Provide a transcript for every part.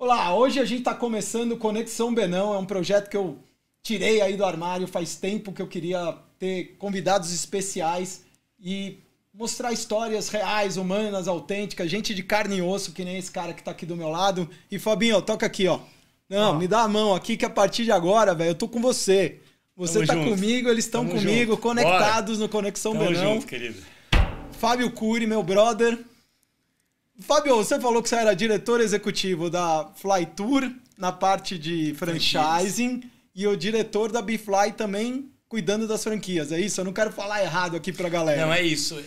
Olá, hoje a gente está começando o Conexão Benão, é um projeto que eu tirei aí do armário, faz tempo que eu queria ter convidados especiais e mostrar histórias reais, humanas, autênticas, gente de carne e osso, que nem esse cara que está aqui do meu lado. E Fabinho, toca aqui, ó. Não, me dá a mão aqui que a partir de agora, velho, eu tô com você. Você tá comigo, eles estão comigo, junto. Conectados no Conexão Benão. Tamo junto, querido. Fábio Cury, meu brother. Fábio, você falou que você era diretor executivo da Flytour na parte de franchising e o diretor da BeFly também cuidando das franquias, é isso? Eu não quero falar errado aqui pra galera. Não, é isso.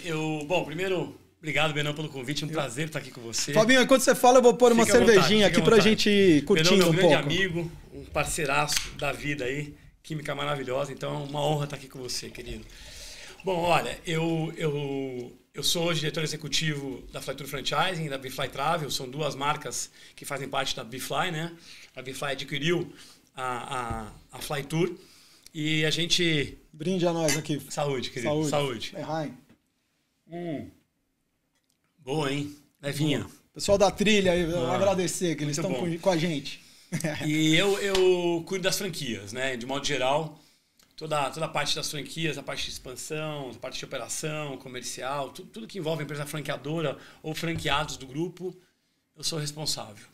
Bom, primeiro, obrigado, Benão, pelo convite. É um prazer estar aqui com você. Fabinho, enquanto você fala, eu vou pôr uma cervejinha aqui pra gente curtir um pouco. Benão, meu grande amigo, um parceiraço da vida aí, química maravilhosa, então é uma honra estar aqui com você, querido. Bom, olha, eu sou hoje diretor executivo da Flytour Franchising, da BeFly Travel, são duas marcas que fazem parte da BeFly, né? A BeFly adquiriu a Flytour e a gente... Brinde a nós aqui. Saúde, querido. Saúde. Boa, hein? Levinha. Boa. Pessoal da trilha, eu agradecer que eles estão com a gente. E eu cuido das franquias, né? De modo geral... Toda a parte das franquias, a parte de expansão, a parte de operação, comercial, tudo que envolve empresa franqueadora ou franqueados do grupo, eu sou responsável.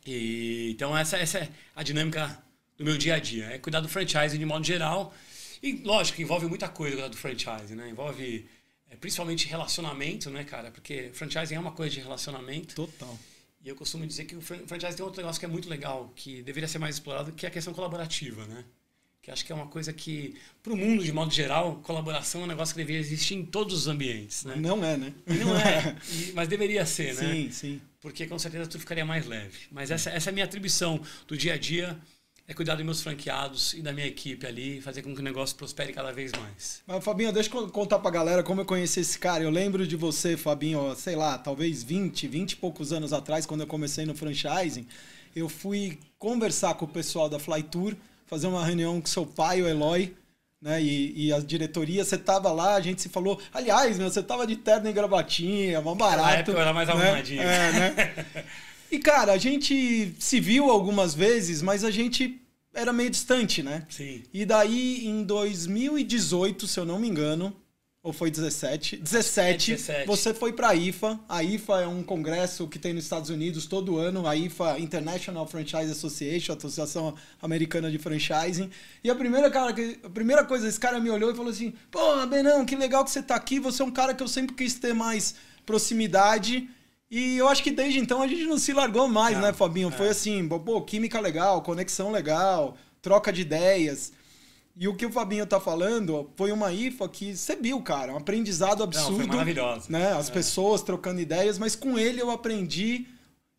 Então essa é a dinâmica do meu dia a dia, é cuidar do franchising de modo geral. E lógico, envolve muita coisa do franchising, né? Envolve principalmente relacionamento, né, cara? Porque franchising é uma coisa de relacionamento. Total. E eu costumo dizer que o franchising tem outro negócio que é muito legal, que deveria ser mais explorado, que é a questão colaborativa, né? Que acho que é uma coisa que, para o mundo, de modo geral, colaboração é um negócio que deveria existir em todos os ambientes, né? Não é, né? Não é, mas deveria ser, né? Sim, sim. Porque com certeza tudo ficaria mais leve. Mas essa é a minha atribuição do dia a dia, é cuidar dos meus franqueados e da minha equipe ali, fazer com que o negócio prospere cada vez mais. Mas, Fabinho, deixa eu contar pra galera como eu conheci esse cara. Eu lembro de você, Fabinho, sei lá, talvez 20 e poucos anos atrás, quando eu comecei no franchising, eu fui conversar com o pessoal da Flytour, fazer uma reunião com seu pai, o Eloy, né? E a diretoria, você tava lá, a gente se falou... Aliás, você tava de terno e gravatinha, mó barato. Na época eu era mais arrumadinho. Né? E, cara, a gente se viu algumas vezes, mas a gente era meio distante, né? Sim. E daí, em 2018, se eu não me engano... Ou foi 17? 17, você foi para a IFA. A IFA é um congresso que tem nos Estados Unidos todo ano. A IFA, International Franchise Association, Associação Americana de Franchising. E a primeira coisa, esse cara me olhou e falou assim: pô, Benão, que legal que você tá aqui. Você é um cara que eu sempre quis ter mais proximidade. E eu acho que desde então a gente não se largou mais, né, Fabinho? Foi assim, pô, química legal, conexão legal, troca de ideias. E o que o Fabinho tá falando foi uma IFA que você viu, cara, um aprendizado absurdo. Não, foi maravilhoso. Né? As pessoas trocando ideias, mas com ele eu aprendi,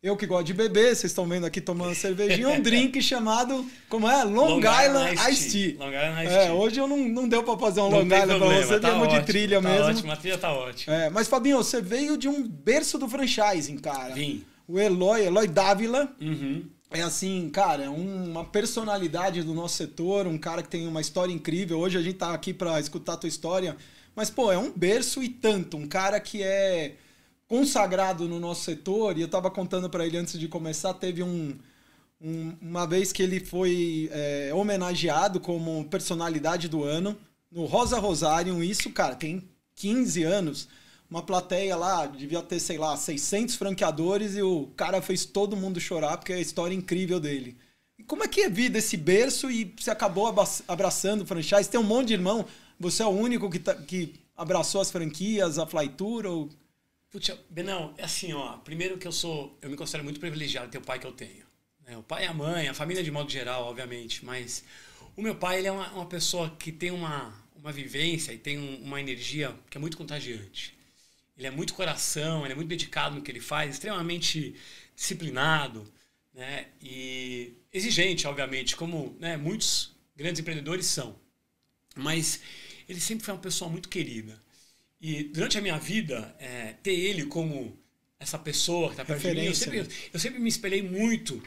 eu que gosto de beber, vocês estão vendo aqui tomando cervejinha, um drink chamado, como é? Long Island Iced Tea. Long Island Iced Tea. Hoje eu não deu pra fazer um Long Island pra você, viemos de trilha mesmo. Ótimo, a trilha tá ótima. Mas Fabinho, você veio de um berço do franchising, cara. Vim. O Eloy Dávila. Uhum. É assim, cara, uma personalidade do nosso setor, um cara que tem uma história incrível. Hoje a gente tá aqui para escutar a tua história, mas, pô, é um berço e tanto. Um cara que é consagrado no nosso setor, e eu tava contando para ele antes de começar, teve uma vez que ele foi homenageado como personalidade do ano no Rosa Rosarium. Isso, cara, tem 15 anos. Uma plateia lá, devia ter, sei lá, 600 franqueadores e o cara fez todo mundo chorar porque é a história incrível dele. E como é que é vida esse berço e você acabou abraçando o franchise? Tem um monte de irmão, você é o único que abraçou as franquias, a Flytour ou... Putz, Benão, é assim, ó, primeiro que eu me considero muito privilegiado de ter o pai que eu tenho. Né? O pai e a mãe, a família de modo geral, obviamente, mas o meu pai, ele é uma pessoa que tem uma vivência e tem uma energia que é muito contagiante. Ele é muito coração, ele é muito dedicado no que ele faz, extremamente disciplinado, né? E exigente, obviamente, como, né, muitos grandes empreendedores são. Mas ele sempre foi uma pessoa muito querida. E durante a minha vida, ter ele como essa pessoa que está perto de mim, eu sempre me espelhei muito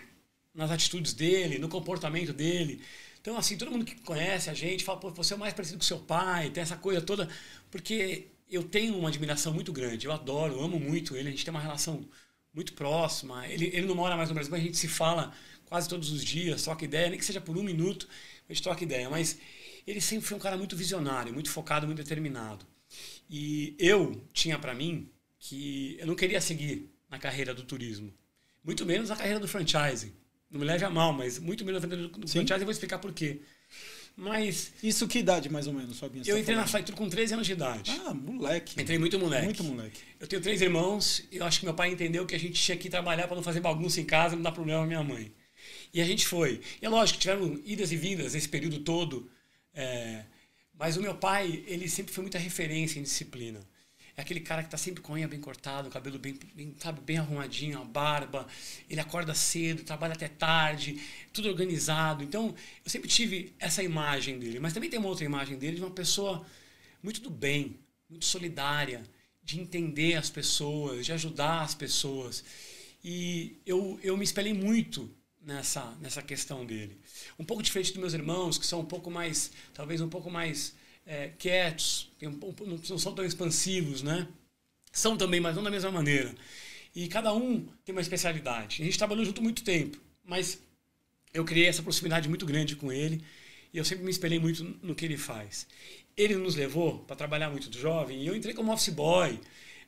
nas atitudes dele, no comportamento dele. Então, assim, todo mundo que conhece a gente fala, pô, você é o mais parecido com seu pai, tem essa coisa toda, porque eu tenho uma admiração muito grande, eu adoro, eu amo muito ele, a gente tem uma relação muito próxima. Ele não mora mais no Brasil, mas a gente se fala quase todos os dias, troca ideia, nem que seja por 1 minuto, a gente troca ideia. Mas ele sempre foi um cara muito visionário, muito focado, muito determinado. E eu tinha para mim que eu não queria seguir na carreira do turismo, muito menos na carreira do franchising. Não me leve a mal, mas muito menos na carreira do franchising, eu vou explicar por quê. Mas isso que idade, mais ou menos, Fabinho? Eu entrei na Flytour com 13 anos de idade. Ah, moleque. Entrei muito moleque. Muito moleque. Eu tenho 3 irmãos e eu acho que meu pai entendeu que a gente tinha que trabalhar para não fazer bagunça em casa, não dar problema à minha mãe. E a gente foi. E é lógico, tiveram idas e vindas esse período todo. Mas o meu pai, ele sempre foi muita referência em disciplina. É aquele cara que está sempre com a unha bem cortada, o cabelo bem, sabe, bem arrumadinho, a barba. Ele acorda cedo, trabalha até tarde, tudo organizado. Então, eu sempre tive essa imagem dele. Mas também tem uma outra imagem dele de uma pessoa muito do bem, muito solidária, de entender as pessoas, de ajudar as pessoas. E eu me espelhei muito nessa questão dele. Um pouco diferente dos meus irmãos, que são um pouco mais, talvez um pouco mais quietos, não são tão expansivos, né? São também, mas não da mesma maneira. E cada um tem uma especialidade. A gente trabalhou junto muito tempo, mas eu criei essa proximidade muito grande com ele e eu sempre me espelhei muito no que ele faz. Ele nos levou para trabalhar muito jovem e eu entrei como office boy.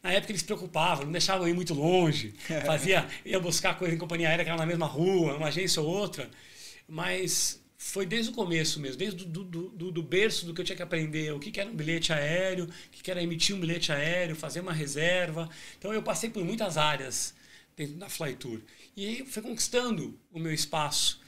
Na época ele se preocupava, não deixava eu ir muito longe, ia buscar coisa em companhia aérea que era na mesma rua, uma agência ou outra, mas foi desde o começo mesmo, desde do berço do que eu tinha que aprender, o que era um bilhete aéreo, o que era emitir um bilhete aéreo, fazer uma reserva. Então eu passei por muitas áreas dentro da Flytour e aí eu fui conquistando o meu espaço.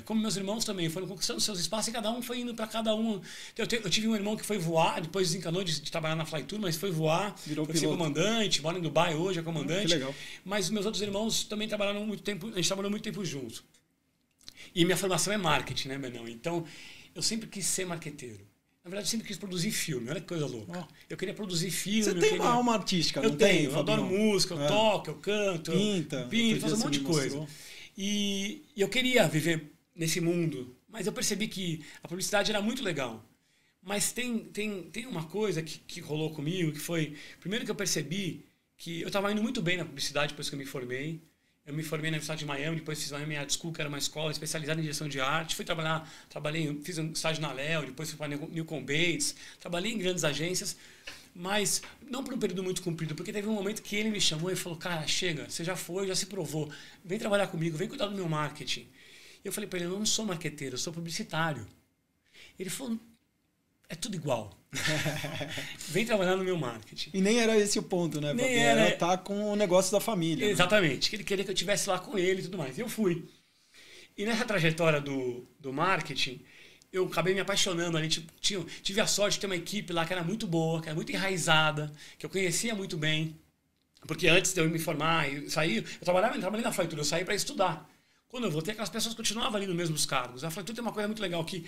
Como meus irmãos também foram conquistando seus espaços e cada um foi indo para cada um. Eu tive um irmão que foi voar, depois desencanou de trabalhar na Flytour, mas foi voar, foi ser comandante, mora em Dubai hoje, é comandante. Que legal. Mas meus outros irmãos também trabalharam muito tempo, a gente trabalhou muito tempo junto. E minha formação é marketing, né, Benão? Então, eu sempre quis ser marqueteiro. Na verdade, eu sempre quis produzir filme. Olha que coisa louca. Eu queria produzir filme. Você tem uma alma artística, não tem? Eu adoro música, eu toco, eu canto, pinta, faço um monte de coisa. E eu queria viver nesse mundo, mas eu percebi que a publicidade era muito legal. Mas tem uma coisa que rolou comigo, que foi... Primeiro que eu percebi que eu estava indo muito bem na publicidade depois que eu me formei. Eu me formei na Universidade de Miami, depois fiz a Miami Art School, que era uma escola especializada em direção de arte. Fiz um estágio na Léo, depois fui para a Newcomb Bates. Trabalhei em grandes agências, mas não por um período muito comprido, porque teve um momento que ele me chamou e falou, cara, chega, você já foi, já se provou, vem trabalhar comigo, vem cuidar do meu marketing. E eu falei para ele, eu não sou marqueteiro, eu sou publicitário. Ele falou, é tudo igual. Vem trabalhar no meu marketing. E nem era esse o ponto, né? Nem era tá com o negócio da família. Exatamente, que ele queria que eu estivesse lá com ele e tudo mais. E eu fui. E nessa trajetória do marketing, eu acabei me apaixonando ali. Tive a sorte de ter uma equipe lá que era muito boa, que era muito enraizada, que eu conhecia muito bem. Porque antes de eu me formar e sair, eu trabalhei na Flytour, eu saí para estudar. Quando eu voltei, aquelas pessoas continuavam ali nos mesmos cargos. A Flytour tem uma coisa muito legal, que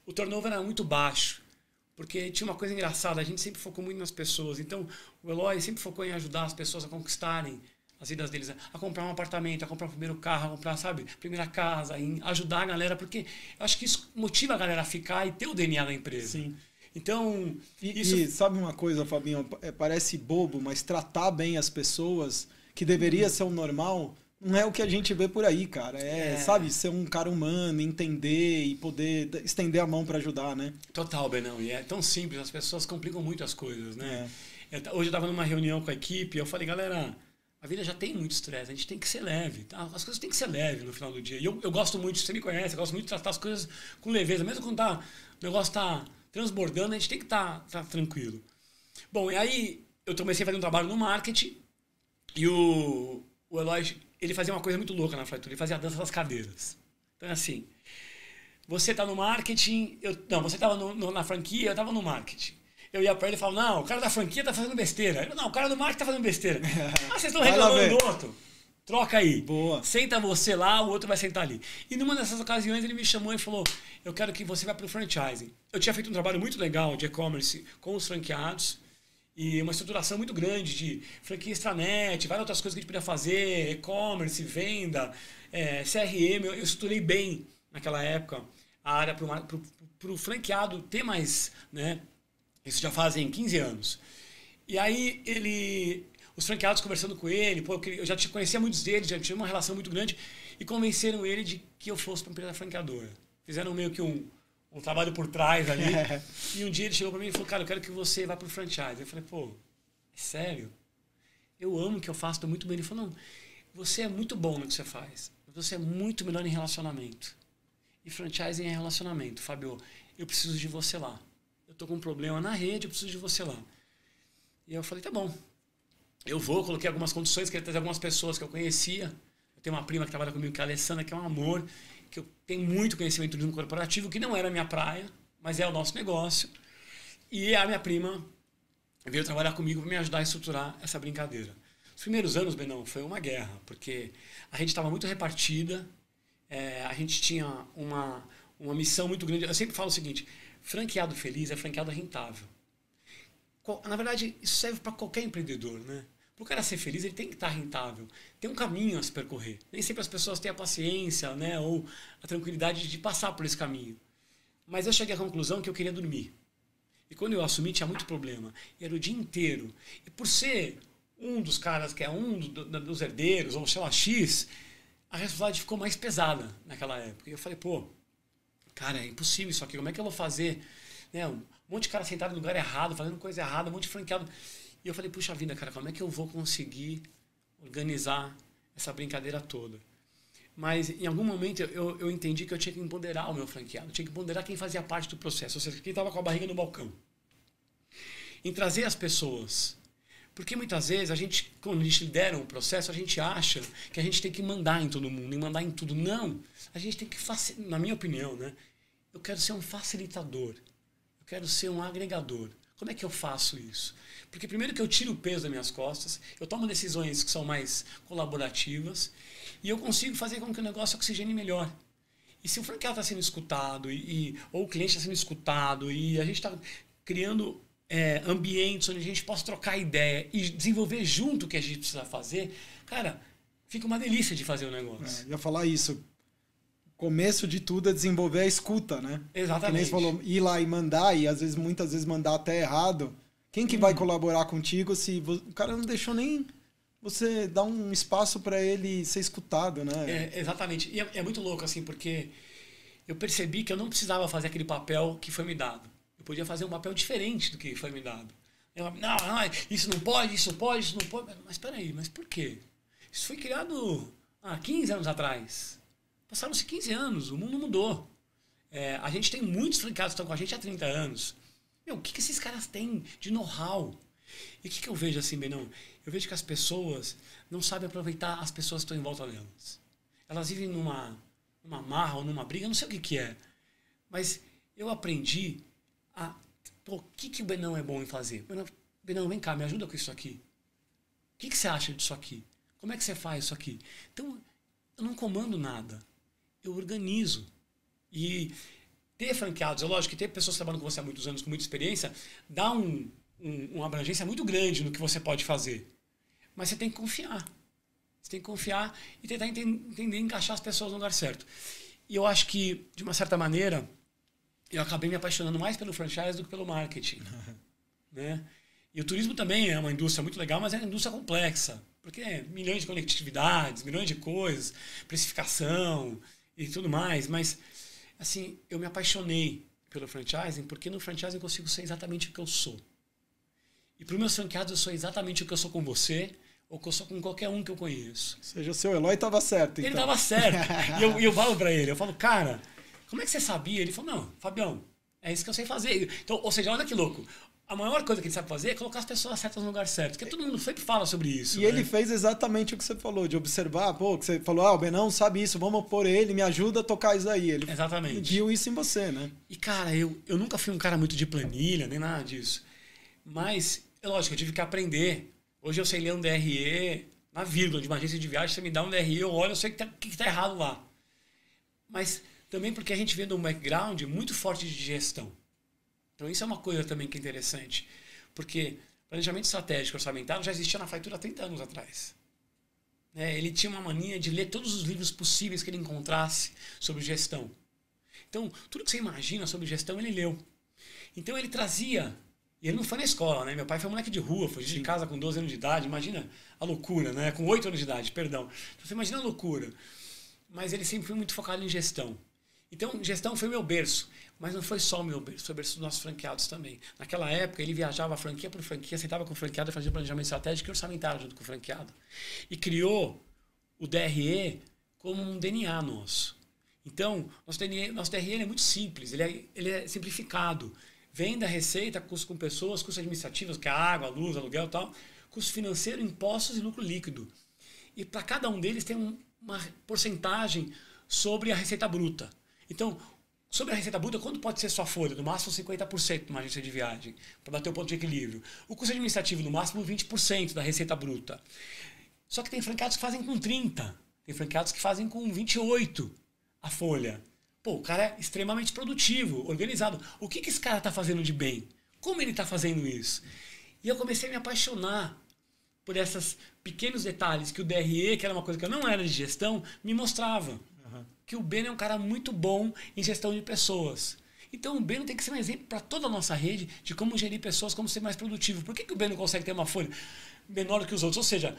o turnover era muito baixo. Porque tinha uma coisa engraçada, a gente sempre focou muito nas pessoas. Então, o Eloy sempre focou em ajudar as pessoas a conquistarem as vidas deles, a comprar um apartamento, a comprar o primeiro carro, a comprar, sabe, a primeira casa, em ajudar a galera, porque eu acho que isso motiva a galera a ficar e ter o DNA da empresa. Sim. Então, e sabe uma coisa, Fabinho? Parece bobo, mas tratar bem as pessoas, que deveria ser o normal, não é o que a gente vê por aí, cara. Sabe, ser um cara humano, entender e poder estender a mão para ajudar, né? Total, Benão. E é tão simples, as pessoas complicam muito as coisas, né? Hoje eu estava numa reunião com a equipe e eu falei, galera, a vida já tem muito estresse, a gente tem que ser leve, tá? As coisas têm que ser leves no final do dia. E eu gosto muito, você me conhece, eu gosto muito de tratar as coisas com leveza. Mesmo quando o negócio está transbordando, a gente tem que estar tranquilo. Bom, e aí eu comecei a fazer um trabalho no marketing e o Eloy, ele fazia uma coisa muito louca na Flytour, ele fazia a dança das cadeiras. Então é assim, você está no marketing, você estava na franquia, eu estava no marketing. Eu ia para ele e falava, não, o cara da franquia está fazendo besteira. Ele, não, o cara do marketing está fazendo besteira. Vocês estão reclamando do outro. Troca aí. Boa. Senta você lá, o outro vai sentar ali. E numa dessas ocasiões ele me chamou e falou, eu quero que você vá para o franchising. Eu tinha feito um trabalho muito legal de e-commerce com os franqueados e uma estruturação muito grande de franquia extranet, várias outras coisas que a gente podia fazer, e-commerce, venda, CRM. Eu estruturei bem naquela época a área para o franqueado ter mais, né? Isso já fazem 15 anos. E aí os franqueados conversando com ele, pô, eu já conhecia muitos deles, já tinha uma relação muito grande, e convenceram ele de que eu fosse para a empresa franqueadora. Fizeram meio que um trabalho por trás ali. E um dia ele chegou para mim e falou, cara, eu quero que você vá para o franchise. Eu falei, pô, é sério? Eu amo o que eu faço, estou muito bem. Ele falou, não, você é muito bom no que você faz. Você é muito melhor em relacionamento. E franchising é relacionamento. Fábio, eu preciso de você lá. Eu estou com um problema na rede, eu preciso de você lá. E eu falei, tá bom. Eu vou, coloquei algumas condições, queria trazer algumas pessoas que eu conhecia. Eu tenho uma prima que trabalha comigo, que é a Alessandra, que é um amor, que eu tenho muito conhecimento de turismo corporativo, que não era a minha praia, mas é o nosso negócio. E a minha prima veio trabalhar comigo para me ajudar a estruturar essa brincadeira. Os primeiros anos, Benão, foi uma guerra, porque a gente estava muito repartida, a gente tinha uma missão muito grande. Eu sempre falo o seguinte, franqueado feliz é franqueado rentável. Na verdade, isso serve para qualquer empreendedor, né? Para o cara ser feliz, ele tem que estar rentável. Tem um caminho a se percorrer. Nem sempre as pessoas têm a paciência, né, ou a tranquilidade de passar por esse caminho. Mas eu cheguei à conclusão que eu queria dormir. E quando eu assumi, tinha muito problema. E era o dia inteiro. E por ser um dos caras que é dos herdeiros, ou sei lá, X, a responsabilidade ficou mais pesada naquela época. E eu falei, pô, cara, é impossível isso aqui. Como é que eu vou fazer? Né, um monte de cara sentado no lugar errado, fazendo coisa errada, um monte de franqueado. E eu falei, puxa vida, cara, como é que eu vou conseguir organizar essa brincadeira toda? Mas em algum momento eu entendi que eu tinha que empoderar o meu franqueado, eu tinha que empoderar quem fazia parte do processo, ou seja, quem estava com a barriga no balcão. Em trazer as pessoas. Porque muitas vezes, quando a gente lidera um processo, a gente acha que a gente tem que mandar em todo mundo, e mandar em tudo. Não, a gente tem que, na minha opinião, né, eu quero ser um facilitador, eu quero ser um agregador. Como é que eu faço isso? Porque primeiro que eu tiro o peso das minhas costas, eu tomo decisões que são mais colaborativas e eu consigo fazer com que o negócio oxigene melhor. E se o franqueado está sendo escutado, ou o cliente está sendo escutado, e a gente está criando ambientes onde a gente possa trocar ideia e desenvolver junto o que a gente precisa fazer, cara, fica uma delícia de fazer o negócio. Eu ia falar isso. Começo de tudo é desenvolver a escuta, né? Exatamente. Que nem você falou, ir lá e mandar, e às vezes, muitas vezes mandar até errado. Quem que vai colaborar contigo se o cara não deixou nem você dar um espaço para ele ser escutado, né? Exatamente. E é muito louco, assim, porque eu percebi que eu não precisava fazer aquele papel que foi me dado. Eu podia fazer um papel diferente do que foi me dado. Não, isso não pode, isso pode, isso não pode. Mas espera aí, mas por quê? Isso foi criado há 15 anos atrás. Passaram-se 15 anos, o mundo mudou. A gente tem muitos franqueados que estão com a gente há 30 anos. O que esses caras têm de know-how? E o que eu vejo assim, Benão? Eu vejo que as pessoas não sabem aproveitar as pessoas que estão em volta delas. Elas vivem numa marra ou numa briga, não sei o que é. Mas eu aprendi o que o Benão é bom em fazer. Benão, vem cá, me ajuda com isso aqui. O que você acha disso aqui? Como é que você faz isso aqui? Então, eu não comando nada. Eu organizo. E ter franqueados, é lógico que ter pessoas que trabalham com você há muitos anos, com muita experiência, dá uma abrangência muito grande no que você pode fazer. Mas você tem que confiar. Você tem que confiar e tentar entender e encaixar as pessoas no lugar certo. E eu acho que, de uma certa maneira, eu acabei me apaixonando mais pelo franchise do que pelo marketing. Né? E o turismo também é uma indústria muito legal, mas é uma indústria complexa. Porque milhões de conectividades, milhões de coisas, precificação e tudo mais. Mas, assim, eu me apaixonei pelo franchising porque no franchising eu consigo ser exatamente o que eu sou. E para os meus franqueados eu sou exatamente o que eu sou com você ou que eu sou com qualquer um que eu conheço. Ou seja, o seu Eloy estava certo, então. Ele estava certo. E eu falo para ele, eu falo, cara, como é que você sabia? Ele falou, não, Fabião, é isso que eu sei fazer. Então, ou seja, olha que louco. A maior coisa que ele sabe fazer é colocar as pessoas certas no lugar certo. Porque todo mundo sempre fala sobre isso. E ele fez exatamente o que você falou, de observar, que você falou, o Benão sabe isso, vamos pôr ele, me ajuda a tocar isso aí. Ele viu isso em você, né? E, cara, eu nunca fui um cara muito de planilha, nem nada disso. Mas, é lógico, eu tive que aprender. Hoje eu sei ler um DRE na vírgula de uma agência de viagem, você me dá um DRE, eu olho, eu sei o que está errado lá. Mas também porque a gente vem de um background muito forte de gestão. Então isso é uma coisa também que é interessante. Porque planejamento estratégico orçamentário já existia na Faitura há 30 anos atrás. Ele tinha uma mania de ler todos os livros possíveis que ele encontrasse sobre gestão. Então, tudo que você imagina sobre gestão, ele leu. Então ele trazia E ele não foi na escola, né? Meu pai foi um moleque de rua, fugiu de casa com 12 anos de idade. Imagina a loucura, né? Com 8 anos de idade, perdão. Então, você imagina a loucura. Mas ele sempre foi muito focado em gestão. Então, gestão foi meu berço. Mas não foi só o meu berço, foi o berço dos nossos franqueados também. Naquela época, ele viajava franquia por franquia, sentava com o franqueado e fazia planejamento estratégico e orçamentário junto com o franqueado. E criou o DRE como um DNA nosso. Então, nosso DRE é muito simples, ele é simplificado. Venda, receita, custo com pessoas, custos administrativos, que é a água, a luz, aluguel e tal, custo financeiro, impostos e lucro líquido. E para cada um deles tem uma porcentagem sobre a receita bruta. Então, sobre a receita bruta, quanto pode ser sua folha? No máximo 50% numa agência de viagem, para bater o ponto de equilíbrio. O custo administrativo, no máximo 20% da receita bruta. Só que tem franqueados que fazem com 30%, tem franqueados que fazem com 28% a folha. Pô, o cara é extremamente produtivo, organizado. O que esse cara está fazendo de bem? Como ele está fazendo isso? E eu comecei a me apaixonar por esses pequenos detalhes que o DRE, que era uma coisa que eu não era de gestão, me mostrava. Uhum. Que o Beno é um cara muito bom em gestão de pessoas. Então o Beno tem que ser um exemplo para toda a nossa rede de como gerir pessoas, como ser mais produtivo. Por que o Beno consegue ter uma folha menor que os outros? Ou seja,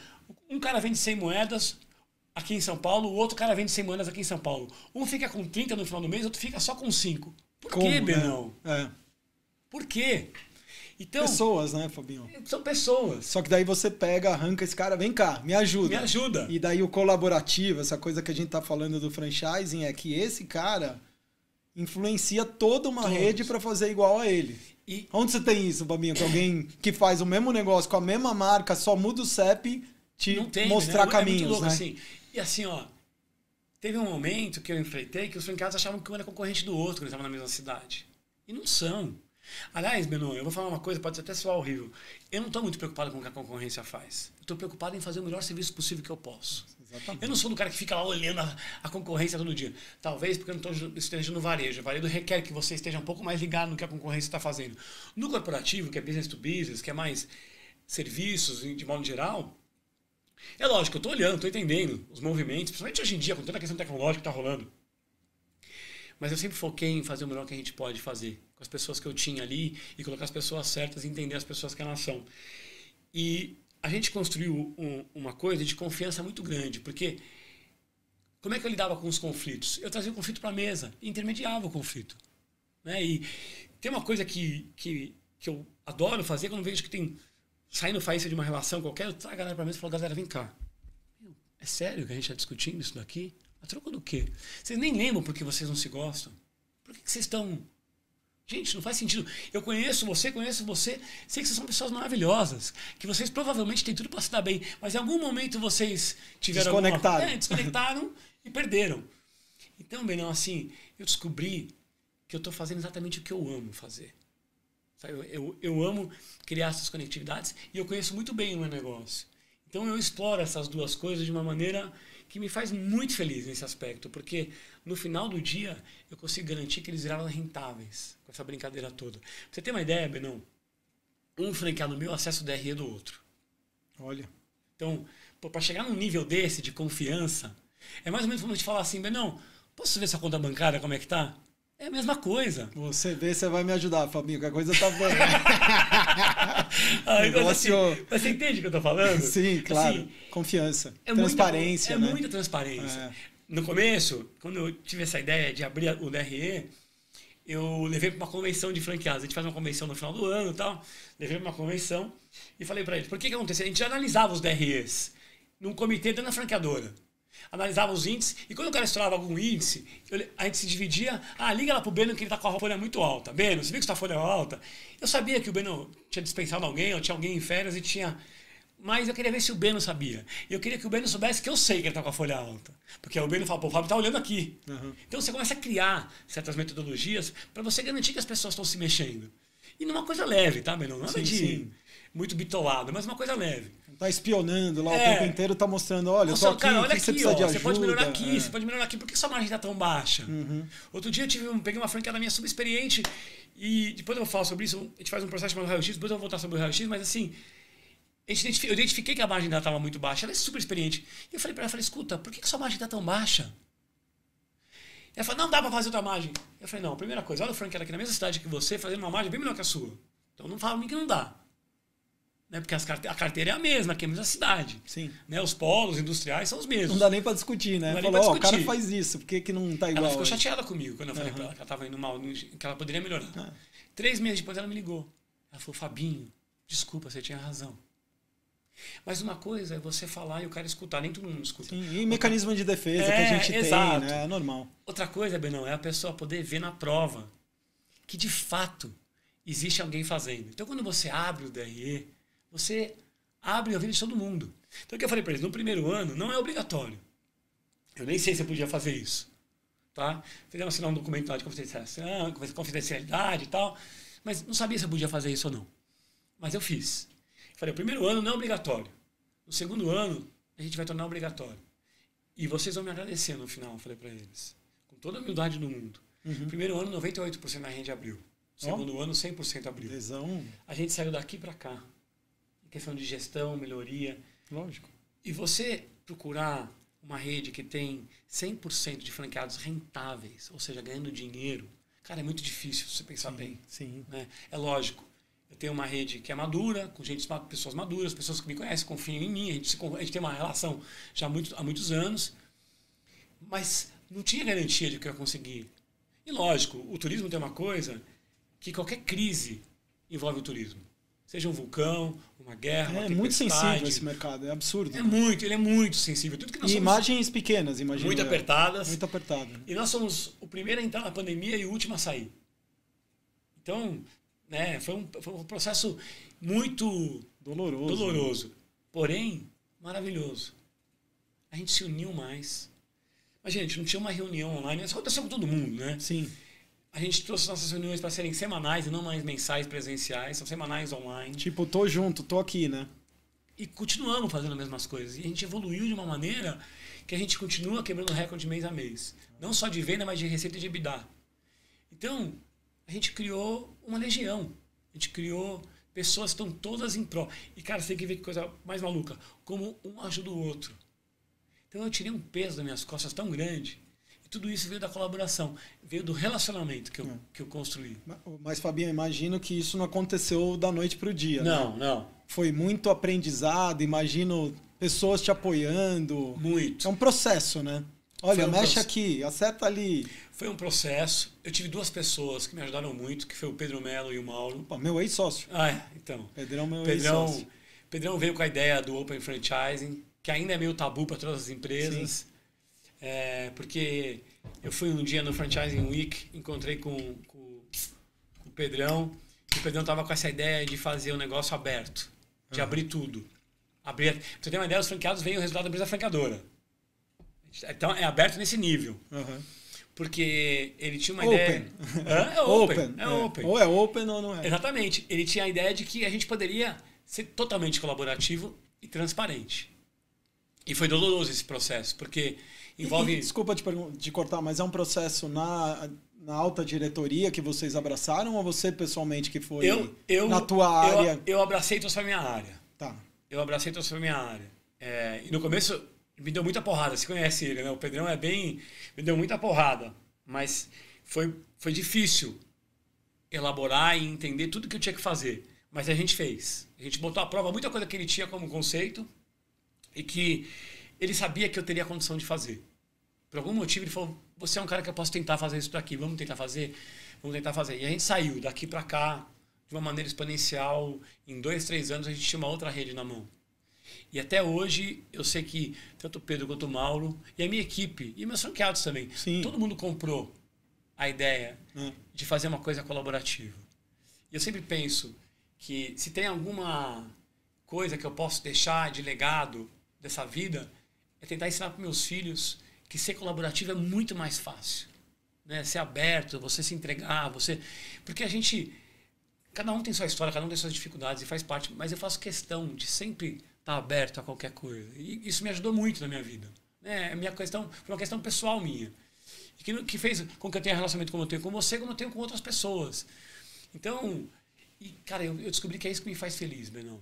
um cara vende 100 moedas aqui em São Paulo, o outro cara vende 100 moedas aqui em São Paulo. Um fica com 30 no final do mês, o outro fica só com 5. Por quê, Benão? Por quê? Então, pessoas, né, Fabinho? São pessoas. Só que daí você pega, arranca esse cara, vem cá, me ajuda. Me ajuda. E daí o colaborativo, essa coisa que a gente tá falando do franchising, é que esse cara influencia toda uma rede para fazer igual a ele. E onde você tem isso, Fabinho? Que alguém que faz o mesmo negócio com a mesma marca, só muda o CEP, te mostrar caminhos, muito louco, né? Assim. E assim, ó, teve um momento que eu enfrentei que os franqueados achavam que um era concorrente do outro, que eles estavam na mesma cidade. E não são. Aliás, Beno, eu vou falar uma coisa, pode até soar horrível. Eu não estou muito preocupado com o que a concorrência faz. Eu estou preocupado em fazer o melhor serviço possível que eu posso. Exatamente. Eu não sou do cara que fica lá olhando a concorrência todo dia. Talvez porque eu não esteja no varejo. O varejo requer que você esteja um pouco mais ligado no que a concorrência está fazendo. No corporativo, que é business to business, que é mais serviços de modo geral, é lógico, eu estou olhando, estou entendendo os movimentos, principalmente hoje em dia, com toda a questão tecnológica que está rolando. Mas eu sempre foquei em fazer o melhor que a gente pode fazer com as pessoas que eu tinha ali e colocar as pessoas certas e entender as pessoas que elas são. E a gente construiu uma coisa de confiança muito grande, porque como é que eu lidava com os conflitos? Eu trazia o conflito para a mesa e intermediava o conflito. Né? E tem uma coisa que eu adoro fazer quando vejo que tem saindo faísca de uma relação qualquer, eu trago a galera para a mesa e falo, galera, vem cá. É sério que a gente está discutindo isso daqui? A troca do quê? Vocês nem lembram porque vocês não se gostam? Por que vocês estão... Gente, não faz sentido. Eu conheço você, sei que vocês são pessoas maravilhosas, que vocês provavelmente têm tudo para se dar bem, mas em algum momento vocês tiveram desconectaram e perderam. Então, Benão, assim, eu descobri que eu estou fazendo exatamente o que eu amo fazer. Eu amo criar essas conectividades e eu conheço muito bem o meu negócio. Então eu exploro essas duas coisas de uma maneira que me faz muito feliz nesse aspecto, porque no final do dia eu consigo garantir que eles viraram rentáveis com essa brincadeira toda. Pra você ter uma ideia, Benão, um franqueado meu acessa o DRE do outro. Olha. Então, para chegar num nível desse de confiança, é mais ou menos como a gente falar assim, Benão, posso ver sua conta bancária, como é que tá? É a mesma coisa. Você vê, você vai me ajudar, Fabinho, que a coisa tá boa. Mas você entende o que eu tô falando? Sim, claro. Assim, confiança. Transparência. Né? Muita transparência. No começo, quando eu tive essa ideia de abrir o DRE, eu levei para uma convenção de franqueados. A gente faz uma convenção no final do ano e tal. Levei para uma convenção e falei para eles, por que aconteceu? A gente já analisava os DREs num comitê dentro da franqueadora. Analisava os índices, e quando o cara estourava algum índice, a gente se dividia, liga lá pro Beno que ele tá com a folha muito alta. Beno, você viu que sua folha é alta? Eu sabia que o Beno tinha dispensado alguém, ou tinha alguém em férias e tinha... Mas eu queria ver se o Beno sabia. E eu queria que o Beno soubesse que eu sei que ele tá com a folha alta. Porque o Beno fala, pô, o Fábio tá olhando aqui. Uhum. Então você começa a criar certas metodologias para você garantir que as pessoas estão se mexendo. E numa coisa leve, tá, Beno? Nada muito bitolado, mas uma coisa leve. Tá espionando lá o tempo inteiro, tá mostrando, olha, eu tô aqui, cara, olha aqui, você precisa de ajuda. Você pode melhorar aqui, você pode melhorar aqui. Por que sua margem tá tão baixa? Uhum. Outro dia eu peguei uma franqueada minha subexperiente e depois eu vou falar sobre isso, a gente faz um processo chamado raio-x, depois eu vou voltar sobre o raio-x, mas assim, eu identifiquei que a margem dela estava muito baixa, ela é super experiente. E eu falei pra ela, escuta, por que sua margem tá tão baixa? Ela falou, não dá pra fazer outra margem. Eu falei, não, primeira coisa, olha o franqueado aqui na mesma cidade que você, fazendo uma margem bem melhor que a sua. Então não fala pra mim que não dá. Né? Porque a carteira é a mesma, aqui é a mesma cidade. Sim. Né? Os polos industriais são os mesmos. Não dá nem pra discutir, né? Não dá nem Falou, pra ó, o cara discutir. faz isso, por que não tá igual? Ela ficou aí? chateada comigo quando eu falei pra ela que ela tava indo mal, que ela poderia melhorar. 3 meses depois ela me ligou. Ela falou, Fabinho, desculpa, você tinha razão. Mas uma coisa é você falar e o cara escutar, nem todo mundo escuta. Sim, e mecanismo de defesa que a gente exato. tem, né? É normal. Outra coisa, Benão, é a pessoa poder ver na prova que de fato existe alguém fazendo. Então quando você abre o DRE, você abre a vida de todo mundo. Então o que eu falei para eles, no primeiro ano não é obrigatório. Eu nem sei se eu podia fazer isso. Tá? Fizemos assinar um documento lá de confidencialidade e tal, mas não sabia se eu podia fazer isso ou não. Mas eu fiz. Falei, o primeiro ano não é obrigatório. No segundo ano, a gente vai tornar obrigatório. E vocês vão me agradecer no final, eu falei para eles. Com toda a humildade do mundo. Primeiro ano, 98% da rede abriu. Segundo ano, 100% abriu. Lesão. A gente saiu daqui para cá. Em questão de gestão, melhoria. Lógico. E você procurar uma rede que tem 100% de franqueados rentáveis, ou seja, ganhando dinheiro, cara, é muito difícil se você pensar bem. Sim. Né? É lógico. Eu tenho uma rede que é madura, com pessoas maduras, pessoas que me conhecem, confiam em mim, a gente tem uma relação já há muitos anos, mas não tinha garantia de que eu ia conseguir. E lógico, o turismo tem uma coisa que qualquer crise envolve o turismo. Seja um vulcão, uma guerra, uma É muito sensível esse mercado, é absurdo. Ele é muito sensível. Tudo que nós e somos imagens pequenas, imagina. muito apertadas. Muito apertado. E nós somos o primeiro a entrar na pandemia e o último a sair. Então, né, foi um processo muito doloroso, porém maravilhoso. A gente se uniu mais. Mas, gente, não tinha uma reunião online, isso aconteceu com todo mundo, né? Sim. A gente trouxe nossas reuniões para serem semanais e não mais mensais presenciais, são semanais online. Tipo, tô junto, tô aqui, né? E continuamos fazendo as mesmas coisas. E a gente evoluiu de uma maneira que a gente continua quebrando recorde mês a mês. Não só de venda, mas de receita e de EBITDA. Então, a gente criou uma legião. A gente criou pessoas que estão todas em pró. E, cara, você tem que ver que coisa mais maluca. Como um ajuda o outro. Então, eu tirei um peso das minhas costas tão grande. E tudo isso veio da colaboração. Veio do relacionamento que eu construí. Mas, Fabinho, imagino que isso não aconteceu da noite pro dia. Não, né? não. Foi muito aprendizado, imagino pessoas te apoiando. Muito. É um processo, né? Olha, mexe aqui, acerta ali. Foi um processo. Eu tive 2 pessoas que me ajudaram muito, que foi o Pedro Melo e o Mauro. Opa, meu ex-sócio. Então. Pedrão, meu ex-sócio. Pedrão veio com a ideia do Open Franchising, que ainda é meio tabu para todas as empresas. Porque eu fui um dia no Franchising Week, encontrei com o Pedrão, e o Pedrão estava com essa ideia de fazer um negócio aberto, de abrir tudo. Pra você ter uma ideia, os franqueados veem o resultado da empresa franqueadora. Então, é aberto nesse nível. Porque ele tinha uma ideia... É open. Ou é open ou não é. Exatamente. Ele tinha a ideia de que a gente poderia ser totalmente colaborativo e transparente. E foi doloroso esse processo, porque envolve... Desculpa te cortar, mas é um processo na alta diretoria que vocês abraçaram ou você pessoalmente que foi na tua área? Eu abracei e trouxe pra minha área. Tá. Eu abracei e trouxe pra minha área. E no começo me deu muita porrada, você conhece ele, né? O Pedrão me deu muita porrada, mas foi difícil elaborar e entender tudo que eu tinha que fazer. Mas a gente fez. A gente botou à prova muita coisa que ele tinha como conceito e que ele sabia que eu teria a condição de fazer. Por algum motivo ele falou, você é um cara que eu posso tentar fazer isso daqui, vamos tentar fazer? Vamos tentar fazer. E a gente saiu daqui para cá de uma maneira exponencial. Em 2, 3 anos a gente tinha uma outra rede na mão. E até hoje eu sei que tanto o Pedro quanto o Mauro e a minha equipe, e meus franqueados também, todo mundo comprou a ideia de fazer uma coisa colaborativa. E eu sempre penso que se tem alguma coisa que eu posso deixar de legado dessa vida, é tentar ensinar para meus filhos que ser colaborativo é muito mais fácil. Né? Ser aberto, você se entregar, porque a gente... Cada um tem sua história, cada um tem suas dificuldades e faz parte, mas eu faço questão de sempre estar aberto a qualquer coisa. E isso me ajudou muito na minha vida. Foi uma questão pessoal minha. E que fez com que eu tenha relacionamento como eu tenho com você, como eu tenho com outras pessoas. Então, cara, eu descobri que é isso que me faz feliz, Benão.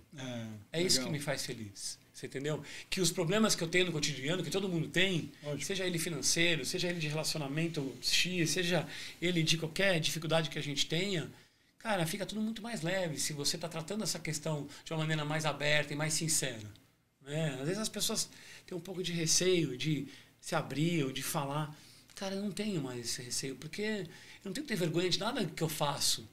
É isso que me faz feliz. Você entendeu? Que os problemas que eu tenho no cotidiano, que todo mundo tem, seja ele financeiro, seja ele de relacionamento X, seja ele de qualquer dificuldade que a gente tenha, cara, fica tudo muito mais leve se você está tratando essa questão de uma maneira mais aberta e mais sincera. Né? Às vezes as pessoas têm um pouco de receio de se abrir ou de falar. Cara, eu não tenho mais esse receio, porque eu não tenho que ter vergonha de nada que eu faço.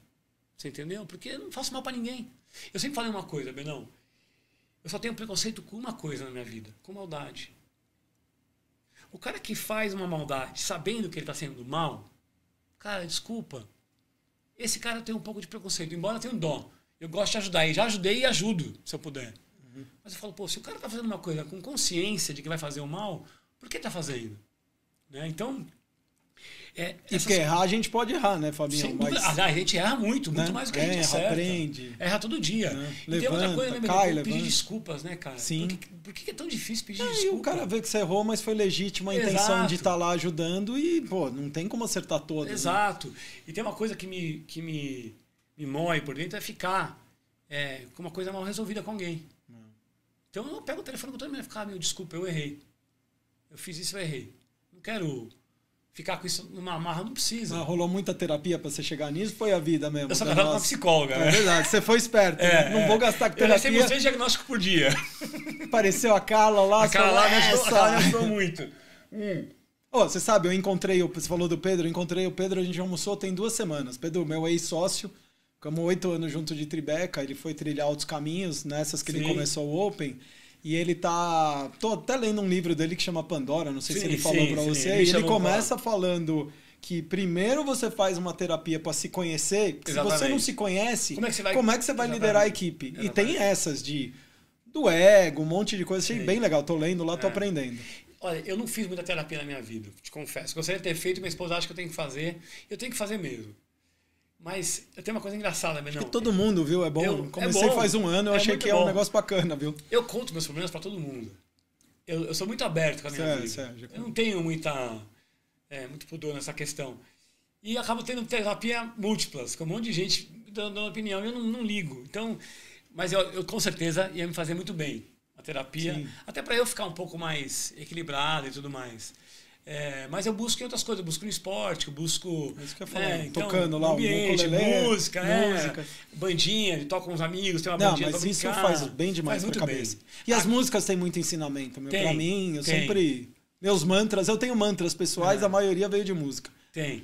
Você entendeu? Porque eu não faço mal para ninguém. Eu sempre falei uma coisa, Benão. Eu só tenho preconceito com uma coisa na minha vida, com maldade. O cara que faz uma maldade sabendo que ele está sendo mal, cara, desculpa. Esse cara tem um pouco de preconceito, embora eu tenha um dó. Eu gosto de ajudar, e já ajudei e ajudo, se eu puder. Mas eu falo, pô, se o cara está fazendo uma coisa com consciência de que vai fazer o mal, por que está fazendo? Né? Então... E porque errar a gente pode errar, né, Fabinho? Mas... A gente erra muito né? mais do que a gente acerta. Aprende. Erra todo dia. E levanta, tem outra coisa, né, pedir levanta. Desculpas, né, cara? Sim. Por que é tão difícil pedir desculpas? E o cara vê que você errou, mas foi legítima a intenção de estar lá ajudando e, pô, não tem como acertar todas. Exato. Né? E tem uma coisa que me mói por dentro, é ficar com uma coisa mal resolvida com alguém. Então eu pego o telefone com todo mundo e fico, meu, desculpa, eu errei. Eu fiz isso, eu errei. Não quero... ficar com isso numa amarra, não precisa. Mas rolou muita terapia pra você chegar nisso? Foi a vida mesmo? Eu sou casado com uma psicóloga. É verdade, você foi esperto. Não vou gastar com terapia. Eu recebo 3 diagnósticos por dia. Apareceu a Carla lá. A Carla lá me ajudou muito. Você sabe, eu encontrei, você falou do Pedro, eu encontrei o Pedro, a gente almoçou tem 2 semanas. Pedro, meu ex-sócio, ficamos 8 anos junto de Tribeca, ele foi trilhar outros caminhos, nessas que ele começou o Open. E ele tá... Tô até lendo um livro dele que chama Pandora, não sei se ele falou pra você. E ele começa falando que primeiro você faz uma terapia para se conhecer. Se você não se conhece, como é que você vai liderar a equipe? Exatamente. E tem essas do ego, um monte de coisa. Achei bem legal. Tô lendo lá, tô aprendendo. Olha, eu não fiz muita terapia na minha vida, te confesso. Gostaria de ter feito, minha esposa acha que eu tenho que fazer. Eu tenho que fazer mesmo. Mas eu tenho uma coisa engraçada, Benão. Que todo mundo, viu? É bom. Comecei faz um ano, eu achei que é um negócio bacana, viu? Eu conto meus problemas para todo mundo. Eu sou muito aberto com a minha vida. Eu não tenho muito pudor nessa questão. E acabo tendo terapia múltiplas, com um monte de gente dando opinião. E eu não ligo. Então, mas eu com certeza ia me fazer muito bem a terapia. Sim. Até para eu ficar um pouco mais equilibrado e tudo mais. Mas eu busco em outras coisas, eu busco no esporte, eu busco... Isso que eu falei, então, tocando lá, ambiente, música, bandinha, toco com os amigos, tem uma bandinha pra brincar. Isso faz bem demais pra cabeça. Bem. E as músicas têm muito ensinamento, meu. Pra mim, eu sempre... Meus mantras, eu tenho mantras pessoais, a maioria veio de música. Tem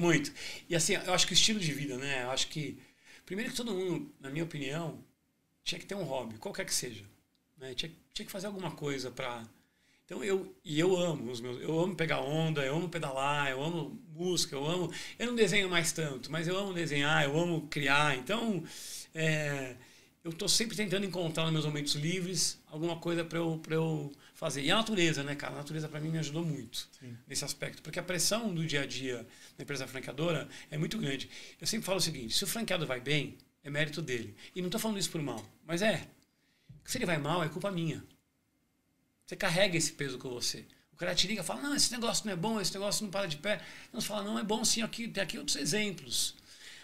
muito. E assim, eu acho que o estilo de vida, né? Eu acho que, primeiro que todo mundo, na minha opinião, tinha que ter um hobby, qualquer que seja. Né? Tinha que fazer alguma coisa pra... Então eu amo eu amo pegar onda, eu amo pedalar, eu amo música, eu não desenho mais tanto, mas eu amo desenhar, eu amo criar. Então eu estou sempre tentando encontrar nos meus momentos livres alguma coisa para eu fazer. E a natureza, né, cara? A natureza para mim me ajudou muito nesse aspecto, porque a pressão do dia a dia na empresa franqueadora é muito grande. Eu sempre falo o seguinte: se o franqueado vai bem, é mérito dele. E não estou falando isso por mal, mas se ele vai mal, é culpa minha. Você carrega esse peso com você. O cara te liga e fala, não, esse negócio não é bom, esse negócio não para de pé. Não, você fala, não, é bom sim, tem aqui outros exemplos.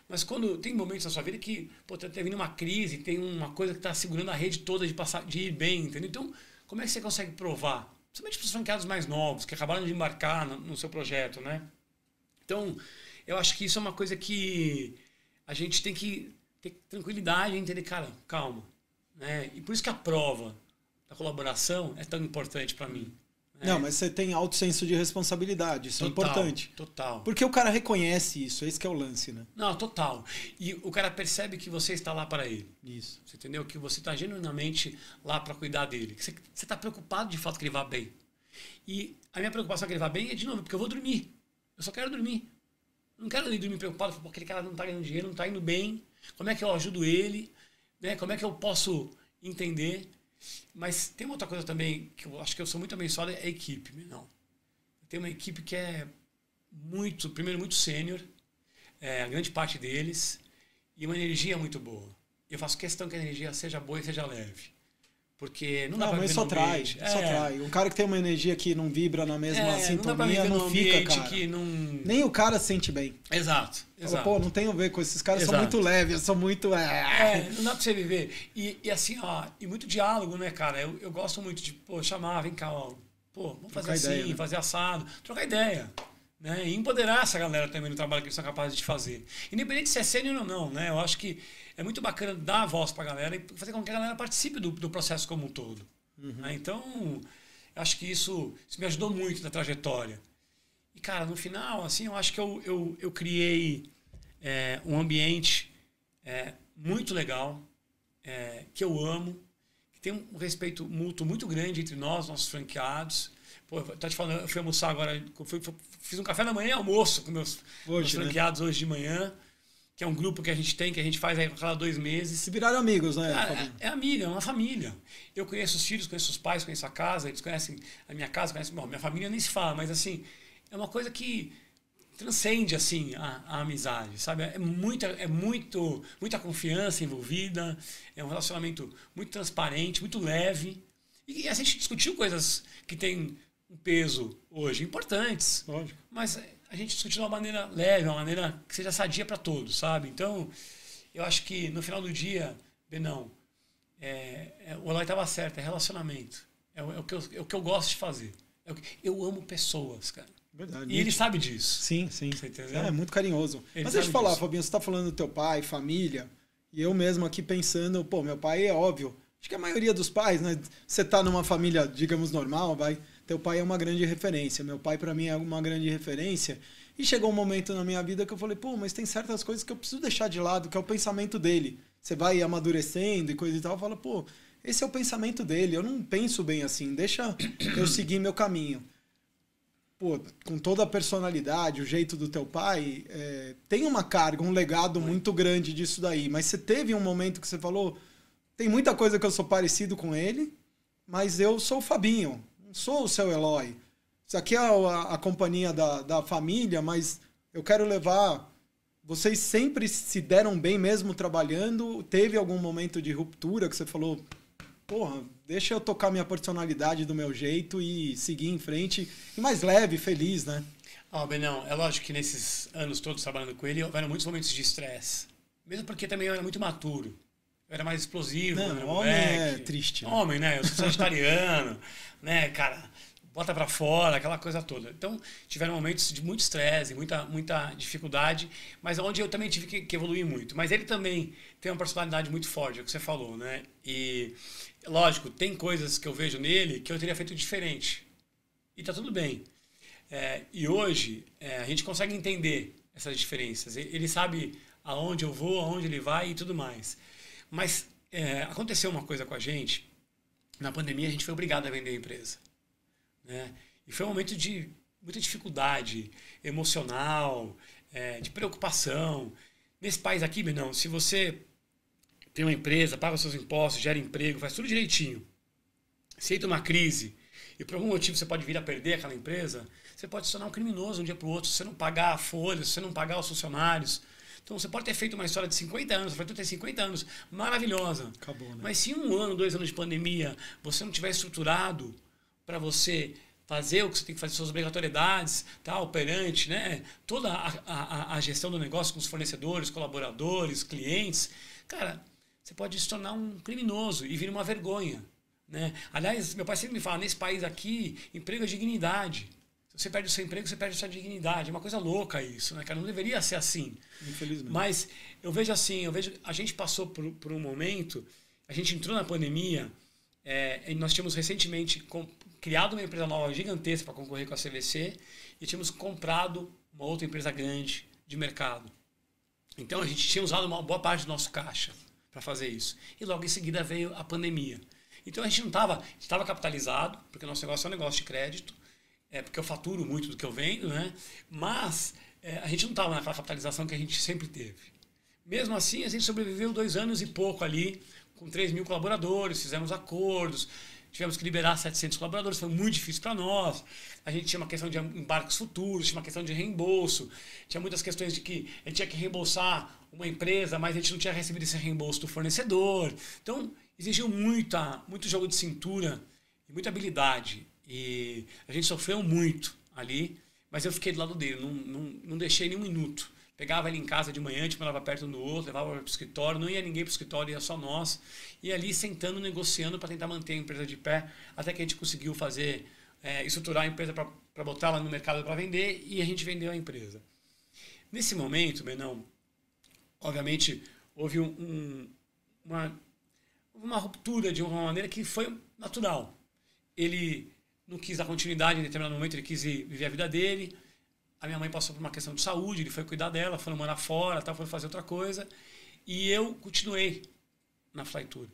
Mas quando tem momentos na sua vida que está vindo uma crise, tem uma coisa que está segurando a rede toda de ir bem, entendeu? Então, como é que você consegue provar? Principalmente para os franqueados mais novos, que acabaram de embarcar no seu projeto, né? Então, eu acho que isso é uma coisa que a gente tem que ter tranquilidade e entender, cara, calma. Né? E por isso que a prova da colaboração é tão importante para mim. Não, mas você tem alto senso de responsabilidade, isso é importante. Total. Porque o cara reconhece isso, esse que é o lance, né? Não, total. E o cara percebe que você está lá para ele. Isso. Você entendeu? Que você está genuinamente lá para cuidar dele. Que você está preocupado de fato que ele vá bem. E a minha preocupação que ele vá bem é, de novo, porque eu vou dormir. Eu só quero dormir. Eu não quero ele dormir preocupado porque aquele cara não está ganhando dinheiro, não está indo bem. Como é que eu ajudo ele? Né? Como é que eu posso entender? Mas tem uma outra coisa também que eu acho que eu sou muito abençoado, é a equipe. Não. Eu tenho uma equipe que é primeiro muito sênior, a grande parte deles, e uma energia muito boa. Eu faço questão que a energia seja boa e seja leve. Porque não dá pra viver só trai. Um cara que tem uma energia que não vibra na mesma sintonia, não fica, cara. Que não... Nem o cara se sente bem. Exato. Pô, não tem a ver com esses caras, são muito leves, são muito... não dá pra você viver. E assim, e muito diálogo, né, cara? Eu gosto muito de, chamar, vem cá, vamos fazer assim, né? Fazer assado, trocar ideia. né? E empoderar essa galera também no trabalho que eles são capazes de fazer. Independente se é sênior ou não, né? Eu acho que é muito bacana dar a voz para a galera e fazer com que a galera participe do processo como um todo. Né? Então, eu acho que isso me ajudou muito na trajetória. E, cara, no final, assim, eu acho que eu criei um ambiente muito legal, que eu amo, que tem um respeito mútuo muito grande entre nós, nossos franqueados. Pô, tô te falando, eu fui almoçar agora, fiz um café da manhã e almoço com meus franqueados hoje de manhã, que é um grupo que a gente tem, que a gente faz aí a cada 2 meses. Se viraram amigos, né? Cara, é amiga, é uma família. Eu conheço os filhos, conheço os pais, conheço a casa, eles conhecem a minha casa, conhecem... Bom, minha família nem se fala, mas assim, é uma coisa que transcende assim a amizade, sabe? É muita confiança envolvida, é um relacionamento muito transparente, muito leve. E a gente discutiu coisas que têm um peso hoje, importantes. Lógico. Mas a gente discutiu de uma maneira leve, uma maneira que seja sadia para todos, sabe? Então, eu acho que no final do dia, Benão, o Eloy estava certo, é relacionamento. É o que eu gosto de fazer. Eu amo pessoas, cara. Verdade. E ele sabe disso. Sim, sim. Você entendeu? É muito carinhoso. Mas deixa eu falar, disso. Fabinho, você está falando do teu pai, família, e eu mesmo aqui pensando, pô, meu pai é óbvio. Acho que a maioria dos pais, né? Você tá numa família, digamos, normal, teu pai é uma grande referência. Meu pai, para mim, é uma grande referência. E chegou um momento na minha vida que eu falei, pô, mas tem certas coisas que eu preciso deixar de lado, que é o pensamento dele. Você vai amadurecendo e coisa e tal, fala, pô, esse é o pensamento dele, eu não penso bem assim, deixa eu seguir meu caminho. Pô, com toda a personalidade, o jeito do teu pai, tem uma carga, um legado muito grande disso daí. Mas você teve um momento que você falou, tem muita coisa que eu sou parecido com ele, mas eu sou o Fabinho, não sou o seu Eloy. Isso aqui é a companhia da família, mas eu quero levar... Vocês sempre se deram bem mesmo trabalhando? Teve algum momento de ruptura que você falou... Porra, deixa eu tocar minha personalidade do meu jeito e seguir em frente. E mais leve, feliz, né? Benão, é lógico que nesses anos todos trabalhando com ele, houveram muitos momentos de estresse. Mesmo porque também eu era muito maturo. Eu era mais explosivo. Não, homem é triste. Né? Homem, né? Eu sou sagitariano, né, cara? Bota pra fora, aquela coisa toda. Então, tiveram momentos de muito estresse, muita dificuldade, mas onde eu também tive que evoluir muito. Mas ele também tem uma personalidade muito forte, é o que você falou, né? E, lógico, tem coisas que eu vejo nele que eu teria feito diferente. E tá tudo bem. E hoje, a gente consegue entender essas diferenças. Ele sabe aonde eu vou, aonde ele vai e tudo mais. Mas aconteceu uma coisa com a gente. Na pandemia, a gente foi obrigado a vender a empresa. Né? E foi um momento de muita dificuldade emocional, de preocupação. Nesse país aqui, Benão, se você tem uma empresa, paga os seus impostos, gera emprego, faz tudo direitinho, se entra uma crise e por algum motivo você pode vir a perder aquela empresa, você pode se tornar um criminoso um dia para o outro, se você não pagar a folha, se você não pagar os funcionários. Então você pode ter feito uma história de 50 anos, vai ter 50 anos, maravilhosa. Acabou, né? Mas se 1 ano, 2 anos de pandemia, você não tiver estruturado para você fazer o que você tem que fazer, suas obrigatoriedades, tal, perante, né? Toda a gestão do negócio com os fornecedores, colaboradores, clientes, cara, você pode se tornar um criminoso e vir uma vergonha, né? Aliás, meu pai sempre me fala, nesse país aqui, emprego é dignidade. Se você perde o seu emprego, você perde a sua dignidade. É uma coisa louca isso, né, cara? Não deveria ser assim. Infelizmente. Mas eu vejo assim, a gente passou por um momento, a gente entrou na pandemia, e nós tínhamos recentemente criado uma empresa nova gigantesca para concorrer com a CVC e tínhamos comprado uma outra empresa grande de mercado. Então a gente tinha usado uma boa parte do nosso caixa para fazer isso. E logo em seguida veio a pandemia. Então a gente estava capitalizado, porque o nosso negócio é um negócio de crédito, porque eu faturo muito do que eu vendo, né? Mas a gente não estava naquela capitalização que a gente sempre teve. Mesmo assim, a gente sobreviveu 2 anos e pouco ali, com 3.000 colaboradores, fizemos acordos, tivemos que liberar 700 colaboradores, foi muito difícil para nós. A gente tinha uma questão de embarques futuros, tinha uma questão de reembolso, tinha muitas questões de que a gente tinha que reembolsar uma empresa, mas a gente não tinha recebido esse reembolso do fornecedor. Então, exigiu muito jogo de cintura e muita habilidade. E a gente sofreu muito ali, mas eu fiquei do lado dele, não deixei nem um minuto. Pegava ele em casa de manhã, a gente morava perto um do outro, levava para o escritório, não ia ninguém para o escritório, ia só nós. E ali sentando, negociando para tentar manter a empresa de pé, até que a gente conseguiu fazer estruturar a empresa para botar ela no mercado para vender, e a gente vendeu a empresa. Nesse momento, Benão, obviamente, houve uma ruptura de uma maneira que foi natural. Ele não quis dar continuidade em determinado momento, ele quis viver a vida dele. A minha mãe passou por uma questão de saúde, ele foi cuidar dela, foi morar fora, foi fazer outra coisa. E eu continuei na Flytour.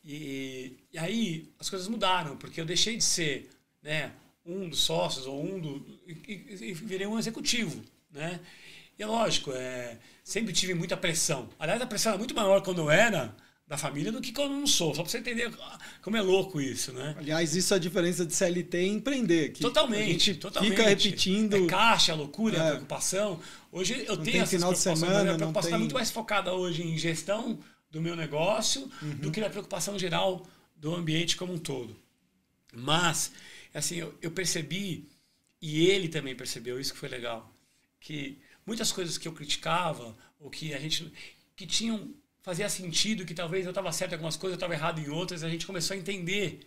E aí as coisas mudaram, porque eu deixei de ser, né, um dos sócios ou e virei um executivo, né? E é lógico, sempre tive muita pressão. Aliás, a pressão era muito maior quando eu era da família do que quando eu não sou. Só para você entender como é louco isso, né? Aliás, isso é a diferença de CLT e empreender. Que totalmente. A gente totalmente. Fica repetindo. É caixa, loucura, preocupação. Hoje eu tenho essas preocupações, mas a minha preocupação está muito mais focada hoje em gestão do meu negócio do que na preocupação geral do ambiente como um todo. Mas, assim, eu percebi, e ele também percebeu, isso que foi legal, que muitas coisas que eu criticava, ou que fazia sentido, que talvez eu estava certo em algumas coisas, eu estava errado em outras, a gente começou a entender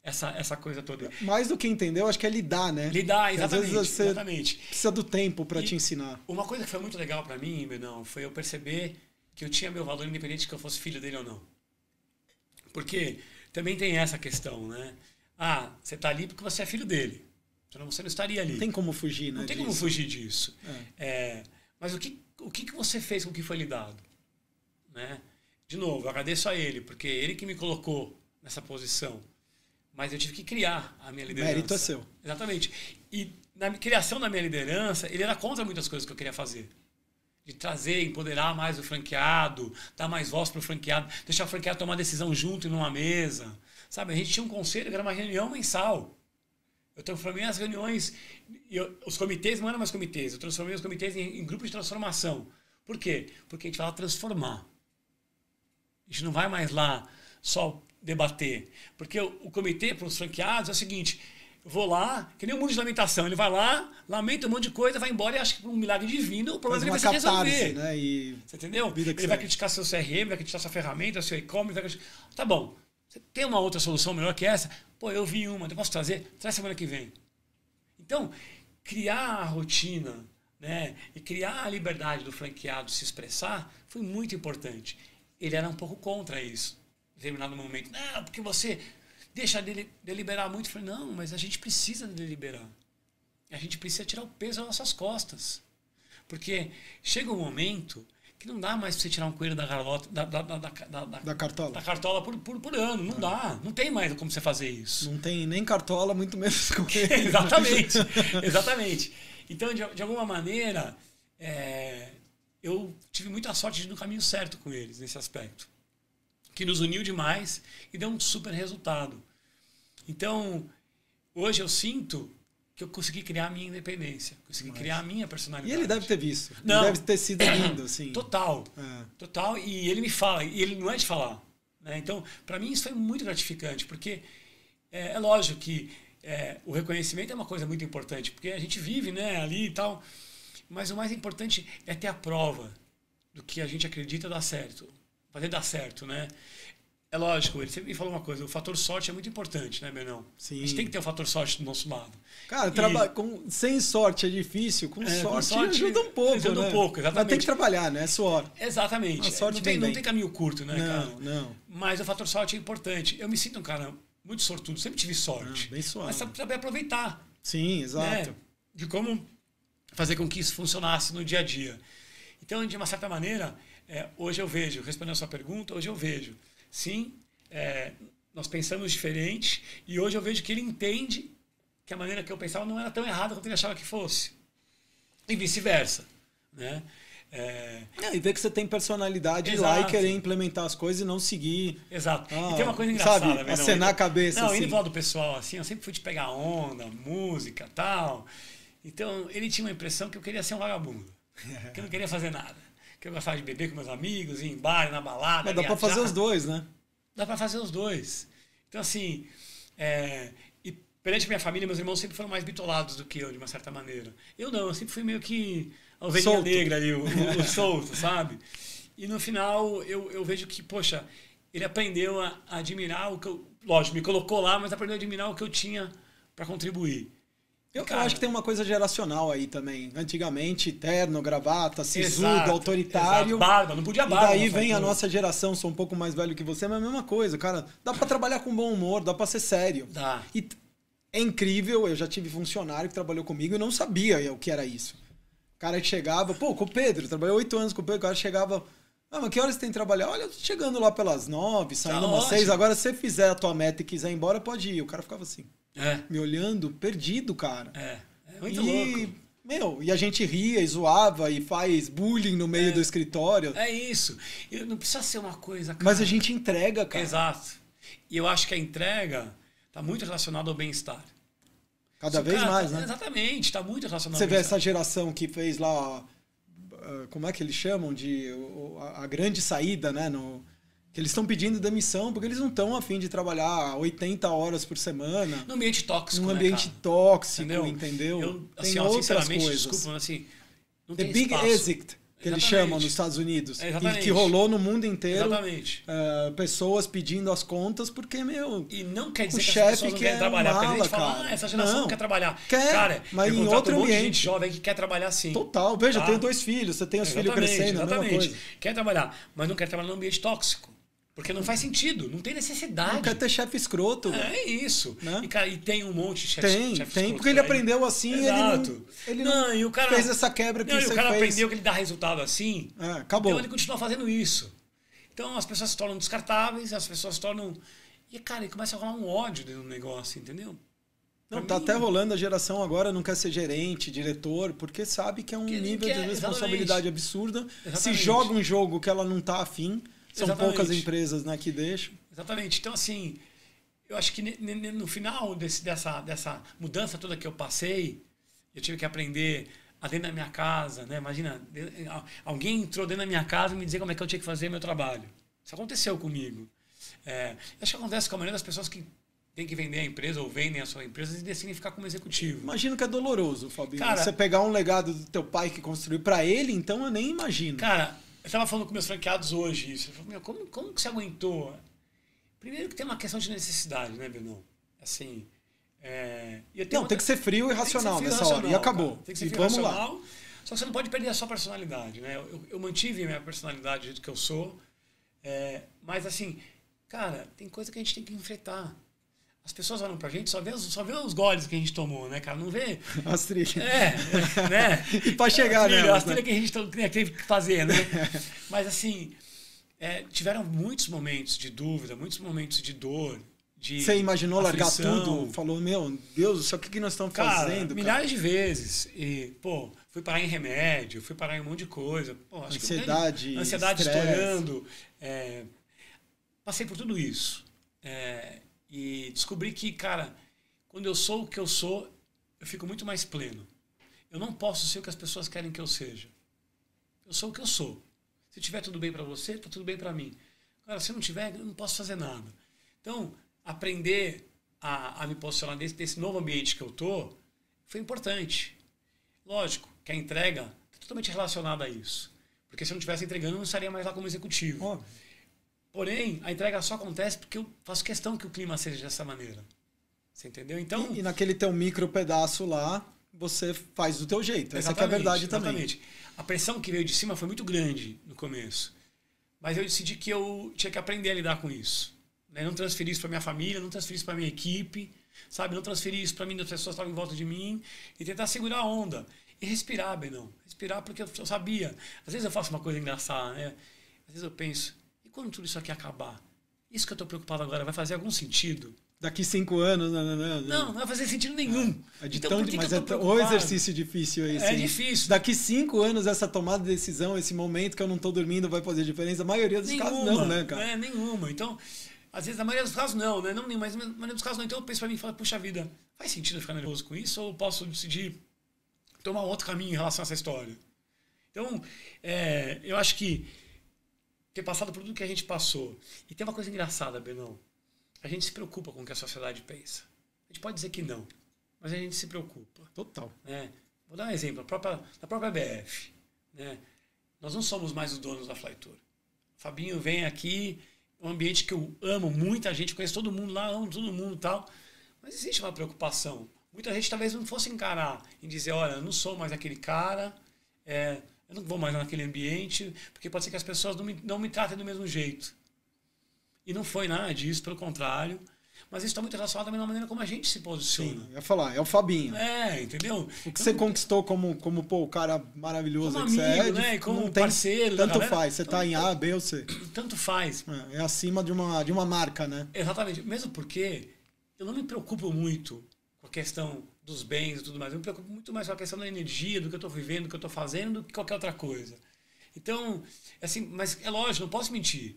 essa coisa toda. Mais do que entender, eu acho que é lidar, né? Lidar, exatamente. Às vezes você exatamente. Precisa do tempo para te ensinar. Uma coisa que foi muito legal para mim, Benão, foi eu perceber que eu tinha meu valor independente de que eu fosse filho dele ou não. Porque também tem essa questão, né? Você está ali porque você é filho dele. Senão você não estaria ali. Não tem como fugir, né? Não tem como fugir disso. Mas o que você fez com o que foi lhe dado? Né? De novo, eu agradeço a ele, porque ele que me colocou nessa posição. Mas eu tive que criar a minha liderança. Mérito é seu. Exatamente. E na criação da minha liderança, ele era contra muitas coisas que eu queria fazer. De trazer, empoderar mais o franqueado, dar mais voz para o franqueado, deixar o franqueado tomar decisão junto e numa mesa. Sabe, a gente tinha um conselho que era uma reunião mensal. Eu transformei as reuniões, os comitês não eram mais comitês, eu transformei os comitês em grupos de transformação. Por quê? Porque a gente vai transformar. A gente não vai mais lá só debater. Porque o comitê para os franqueados é o seguinte: eu vou lá, que nem o mundo de lamentação, ele vai lá, lamenta um monte de coisa, vai embora e acha que por um milagre divino o problema dele vai ser resolver. Né? Você entendeu? Ele vai criticar seu CRM, vai criticar sua ferramenta, seu e-commerce, tá bom. Você tem uma outra solução melhor que essa? Pô, eu vi uma, eu posso trazer? Traz semana que vem. Então, criar a rotina, né, e criar a liberdade do franqueado se expressar foi muito importante. Ele era um pouco contra isso. Em determinado momento, não, porque você deixa dele deliberar muito. Eu falei, não, mas a gente precisa deliberar. A gente precisa tirar o peso das nossas costas. Porque chega um momento que não dá mais para você tirar um coelho da cartola. Da cartola por ano. Não dá. Não tem mais como você fazer isso. Não tem nem cartola, muito menos coelho. Exatamente. Exatamente. Então, de alguma maneira, eu tive muita sorte de ir no caminho certo com eles nesse aspecto. Que nos uniu demais e deu um super resultado. Então, hoje eu sinto que eu consegui criar a minha independência, consegui criar a minha personalidade. E ele deve ter visto. Não. Ele deve ter sido lindo, assim. Total. Total. E ele me fala, e ele não é de falar. Né? Então, para mim, isso foi muito gratificante, porque é lógico que o reconhecimento é uma coisa muito importante, porque a gente vive, né, ali e tal, mas o mais importante é ter a prova do que a gente acredita dar certo. Fazer dar certo, né? É lógico, ele sempre me falou uma coisa, o fator sorte é muito importante, né, Benão? Sim. A gente tem que ter o fator sorte do nosso lado. Cara, sem sorte é difícil, com sorte ajuda um pouco, ajuda né? um pouco, exatamente. Mas tem que trabalhar, né? É suor. Exatamente. A sorte não tem caminho curto, né, cara? Não. Mas o fator sorte é importante. Eu me sinto um cara muito sortudo, sempre tive sorte. Bem suave. Mas saber aproveitar. Sim, exato. Né? De como fazer com que isso funcionasse no dia a dia. Então, de uma certa maneira, hoje eu vejo, respondendo a sua pergunta, hoje eu vejo, sim, nós pensamos diferente e hoje eu vejo que ele entende que a maneira que eu pensava não era tão errada quanto ele achava que fosse. E vice-versa. Né? E ver que você tem personalidade lá e querer implementar as coisas e não seguir. Exato. E tem uma coisa engraçada. Sabe, acenar a cabeça. Não, assim. indo pro lado do pessoal, assim, eu sempre fui de pegar onda, música e tal. Então, ele tinha uma impressão que eu queria ser um vagabundo. Que eu não queria fazer nada. Que eu gostava de beber com meus amigos, ir em bar, ir na balada. Mas dá pra fazer os dois, né? Dá pra fazer os dois. Então, assim, e perante minha família, meus irmãos sempre foram mais bitolados do que eu, de uma certa maneira. Eu não, eu sempre fui meio que a ovelhinha negra ali, o solto, sabe? E no final, eu vejo que, poxa, ele aprendeu a admirar o que eu... Lógico, me colocou lá, mas aprendeu a admirar o que eu tinha para contribuir. Eu acho que tem uma coisa geracional aí também. Antigamente, terno, gravata, sisudo, autoritário. Exato. Barba, não podia barba. E daí vem a nossa geração, sou um pouco mais velho que você, mas é a mesma coisa, cara. Dá pra trabalhar com bom humor, dá pra ser sério. Dá. E é incrível, eu já tive funcionário que trabalhou comigo e não sabia o que era isso. O cara que chegava, com o Pedro, trabalhei 8 anos com o Pedro, o cara chegava... mas que horas você tem que trabalhar? Olha, eu tô chegando lá pelas 9, saindo umas 6, agora se você fizer a tua meta e quiser ir embora, pode ir. O cara ficava assim, me olhando, perdido, cara. É muito louco. E a gente ria e zoava e faz bullying no meio do escritório. É isso. Não precisa ser uma coisa, cara. Mas a gente entrega, cara. Exato. E eu acho que a entrega tá muito relacionada ao bem-estar. Cada vez mais, né? Exatamente, está muito relacionado Você vê essa geração que fez lá... como é que eles chamam a grande saída, né? Que eles estão pedindo demissão porque eles não estão a fim de trabalhar 80 horas por semana. Num ambiente tóxico, Num ambiente tóxico, entendeu? Tem outras coisas. Desculpa, assim, não The tem Big espaço. Exit, que eles chamam nos Estados Unidos. Exatamente. E que rolou no mundo inteiro. Exatamente. Pessoas pedindo as contas porque, E não quer dizer o que chefe as pessoas não querem trabalhar. Porque a gente fala, essa geração não quer trabalhar. Quer, mas em outro ambiente. De gente jovem que quer trabalhar sim. Total. Veja, eu tenho 2 filhos, você tem os filhos crescendo, a mesma coisa. Quer trabalhar, mas não quer trabalhar num ambiente tóxico. Porque não faz sentido, não tem necessidade. Não quer ter chefe escroto. É isso. Né? E tem um monte de chefe escroto. Tem, porque ele aprendeu assim. Exato. Ele não e o cara, fez essa quebra que você fez. E o cara aprendeu que ele dá resultado assim. Acabou. Então ele continua fazendo isso. Então as pessoas se tornam descartáveis, as pessoas se tornam... E, cara, começa a rolar um ódio dentro do negócio, entendeu? Não, tá até rolando, a geração agora não quer ser gerente, diretor, porque sabe que é um nível de responsabilidade absurda. Se joga um jogo que ela não tá afim... São poucas empresas, né, que deixam. Exatamente. Então, assim, eu acho que no final dessa mudança toda que eu passei, eu tive que aprender a dentro da minha casa, né? Imagina, alguém entrou dentro da minha casa e me dizer como é que eu tinha que fazer meu trabalho. Isso aconteceu comigo. Acho que acontece com a maioria das pessoas que tem que vender a empresa ou vendem a sua empresa e decidem ficar como executivo. Imagino que é doloroso, Fabinho. Cara, você pegar um legado do teu pai que construiu para ele, então eu nem imagino. Cara, eu estava falando com meus franqueados hoje isso. Eu falei, como que você aguentou? Primeiro que tem uma questão de necessidade, né, Benão? Assim, tem que ser frio e racional nessa hora. E acabou. Tem que ser frio e racional. Só que você não pode perder a sua personalidade, né? Eu mantive a minha personalidade do jeito que eu sou. Mas assim, cara, tem coisa que a gente tem que enfrentar. As pessoas olham pra gente, só vê os goles que a gente tomou, né, cara? Não vê... As trilhas. Né? E pra chegar nelas, as trilhas que a gente teve que fazer, né? Mas, assim, tiveram muitos momentos de dúvida, muitos momentos de dor, de Você imaginou aflição. Largar tudo? Falou, meu Deus, isso aqui que nós estamos fazendo, milhares de vezes. E, fui parar em remédio, fui parar em um monte de coisa. Acho ansiedade estourando. Passei por tudo isso. E descobri que, cara, quando eu sou o que eu sou, eu fico muito mais pleno. Eu não posso ser o que as pessoas querem que eu seja. Eu sou o que eu sou. Se tiver tudo bem para você, tá tudo bem para mim. Agora, se não tiver, eu não posso fazer nada. Então, aprender a me posicionar desse novo ambiente que eu tô foi importante. Lógico que a entrega está totalmente relacionada a isso. Porque se eu não estivesse entregando, eu não estaria mais lá como executivo. Porém, a entrega só acontece porque eu faço questão que o clima seja dessa maneira. Você entendeu? Então, e naquele teu micro pedaço lá, você faz do teu jeito. Essa que é a verdade também. Exatamente. A pressão que veio de cima foi muito grande no começo. Mas eu decidi que eu tinha que aprender a lidar com isso. Né? Não transferir isso para minha família, não transferir isso para minha equipe, sabe? Não transferir isso para mim, das pessoas que estavam em volta de mim. E tentar segurar a onda. E respirar, Benão. Respirar porque eu sabia. Às vezes eu faço uma coisa engraçada, né? Às vezes eu penso... Quando tudo isso aqui acabar, isso que eu estou preocupado agora vai fazer algum sentido? Daqui 5 anos, não vai fazer sentido nenhum. Mas o exercício difícil esse. É difícil. Daqui 5 anos, essa tomada de decisão, esse momento que eu não estou dormindo vai fazer diferença? A maioria dos casos não, né, cara? Nenhuma. Então, às vezes, a maioria dos casos não, né? Mas a maioria dos casos não. Então eu penso para mim e falo, puxa vida, faz sentido eu ficar nervoso com isso? Ou eu posso decidir tomar outro caminho em relação a essa história? Então, eu acho que ter passado por tudo que a gente passou. E tem uma coisa engraçada, Benão. A gente se preocupa com o que a sociedade pensa. A gente pode dizer que não, mas a gente se preocupa. Total. Vou dar um exemplo. Da própria BF. Né? Nós não somos mais os donos da Flytour. O Fabinho vem aqui, um ambiente que eu amo, muita gente, conheço todo mundo lá, amo todo mundo e tal. Mas existe uma preocupação. Muita gente talvez não fosse encarar e dizer, olha, eu não sou mais aquele cara, eu não vou mais naquele ambiente, porque pode ser que as pessoas não me tratem do mesmo jeito. E não foi nada disso, pelo contrário. Mas isso está muito relacionado também na maneira como a gente se posiciona. Sim, eu ia falar, é o Fabinho. Entendeu? O que você conquistou como pô, o cara maravilhoso como que você amigo, é, né? Como não tem, parceiro. tanto galera, faz, você tá em A, B ou C. Tanto faz. É acima de uma marca, né? Exatamente. Mesmo porque eu não me preocupo muito com a questão dos bens e tudo mais. Eu me preocupo muito mais com a questão da energia, do que eu estou vivendo, do que eu estou fazendo, do que qualquer outra coisa. Então, assim, mas é lógico, não posso mentir.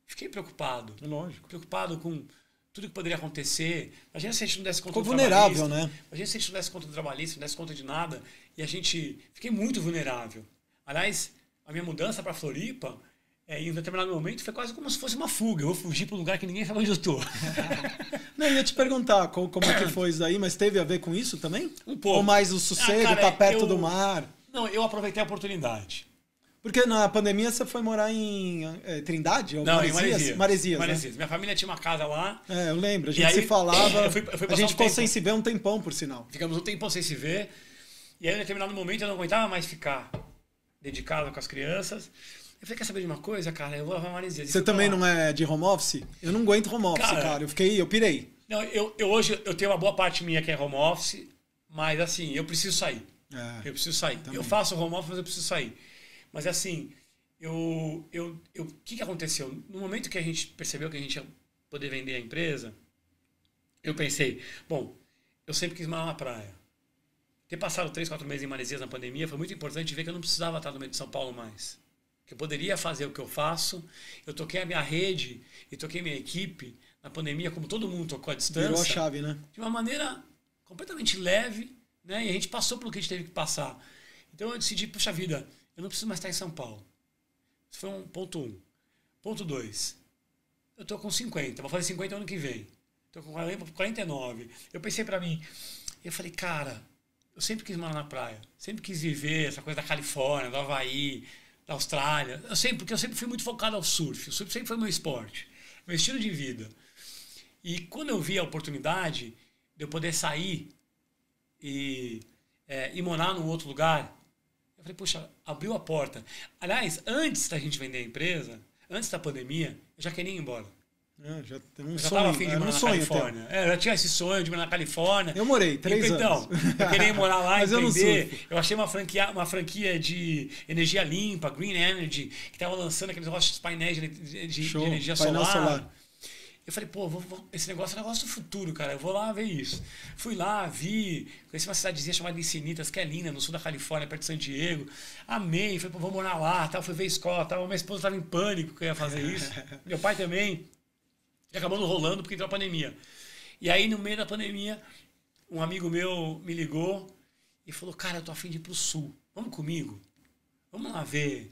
Fiquei preocupado. É lógico. Preocupado com tudo que poderia acontecer. Imagina se a gente não desse conta Ficou do vulnerável, trabalhista. né? Imagina se a gente não desse conta do trabalhista, não desse conta de nada. E a gente... Fiquei muito vulnerável. Aliás, a minha mudança para Floripa, em um determinado momento, foi quase como se fosse uma fuga. Eu vou fugir para um lugar que ninguém sabe onde eu estou. Não, eu ia te perguntar como é que foi isso aí, mas teve a ver com isso também? Um pouco. Ou mais o sossego, cara, tá perto do mar? Não, eu aproveitei a oportunidade. Porque na pandemia você foi morar em Trindade? Ou Não, Maresias? em Maresias, Maresias. Minha família tinha uma casa lá. eu lembro. A E gente aí, se falava. eu fui a passar gente um ficou tempo. sem se ver um tempão, por sinal. Ficamos um tempo sem se ver. E aí, em determinado momento, eu não aguentava mais ficar dedicado com as crianças. Eu falei, quer saber de uma coisa, cara? Eu vou levar Maresias. Você também não é de home office? Eu não aguento home office, cara. Eu pirei. Não, hoje eu tenho uma boa parte minha que é home office, mas assim, eu preciso sair. Eu preciso sair. Também. Eu faço home office, mas eu preciso sair. Mas assim, o que aconteceu? No momento que a gente percebeu que a gente ia poder vender a empresa, eu pensei, bom, eu sempre quis morar na praia. Ter passado 3, 4 meses em Maresias na pandemia foi muito importante ver que eu não precisava estar no meio de São Paulo mais. Que eu poderia fazer o que eu faço. Eu toquei a minha rede e toquei minha equipe na pandemia, como todo mundo tocou à distância. Virou a chave, né? De uma maneira completamente leve, né? E a gente passou pelo que a gente teve que passar. Então eu decidi, puxa vida, eu não preciso mais estar em São Paulo. Isso foi ponto 1. Ponto 2. Eu tô com 50, vou fazer 50 ano que vem. Tô com 49. Eu pensei pra mim, eu falei, cara, eu sempre quis morar na praia. Sempre quis viver essa coisa da Califórnia, do Havaí, da Austrália. Porque eu sempre fui muito focado ao surf. O surf sempre foi meu esporte, meu estilo de vida. E quando eu vi a oportunidade de eu poder sair e morar num outro lugar, eu falei, poxa, abriu a porta. Aliás, antes da gente vender a empresa, antes da pandemia, eu já queria ir embora. Já tem um Eu já sonho. estava afim de morar na sonho Califórnia. Eu já tinha esse sonho de morar na Califórnia. Eu morei 3 anos. Então, eu queria morar lá e Mas empreender. Eu achei uma franquia de energia limpa, Green Energy, que estava lançando aqueles negócios de painéis de energia solar. Eu falei, pô, esse negócio é um negócio do futuro, cara. Eu vou lá ver isso. Fui lá, conheci uma cidadezinha chamada Encinitas, que é linda, no sul da Califórnia, perto de San Diego. Amei, falei, pô, vou morar lá, tal. Fui ver a escola, tal. Minha esposa estava em pânico que eu ia fazer isso. Meu pai também. E acabou não rolando porque entrou a pandemia. E aí, no meio da pandemia, um amigo meu me ligou e falou, cara, eu tô a fim de ir pro sul. Vamos comigo? Vamos lá ver.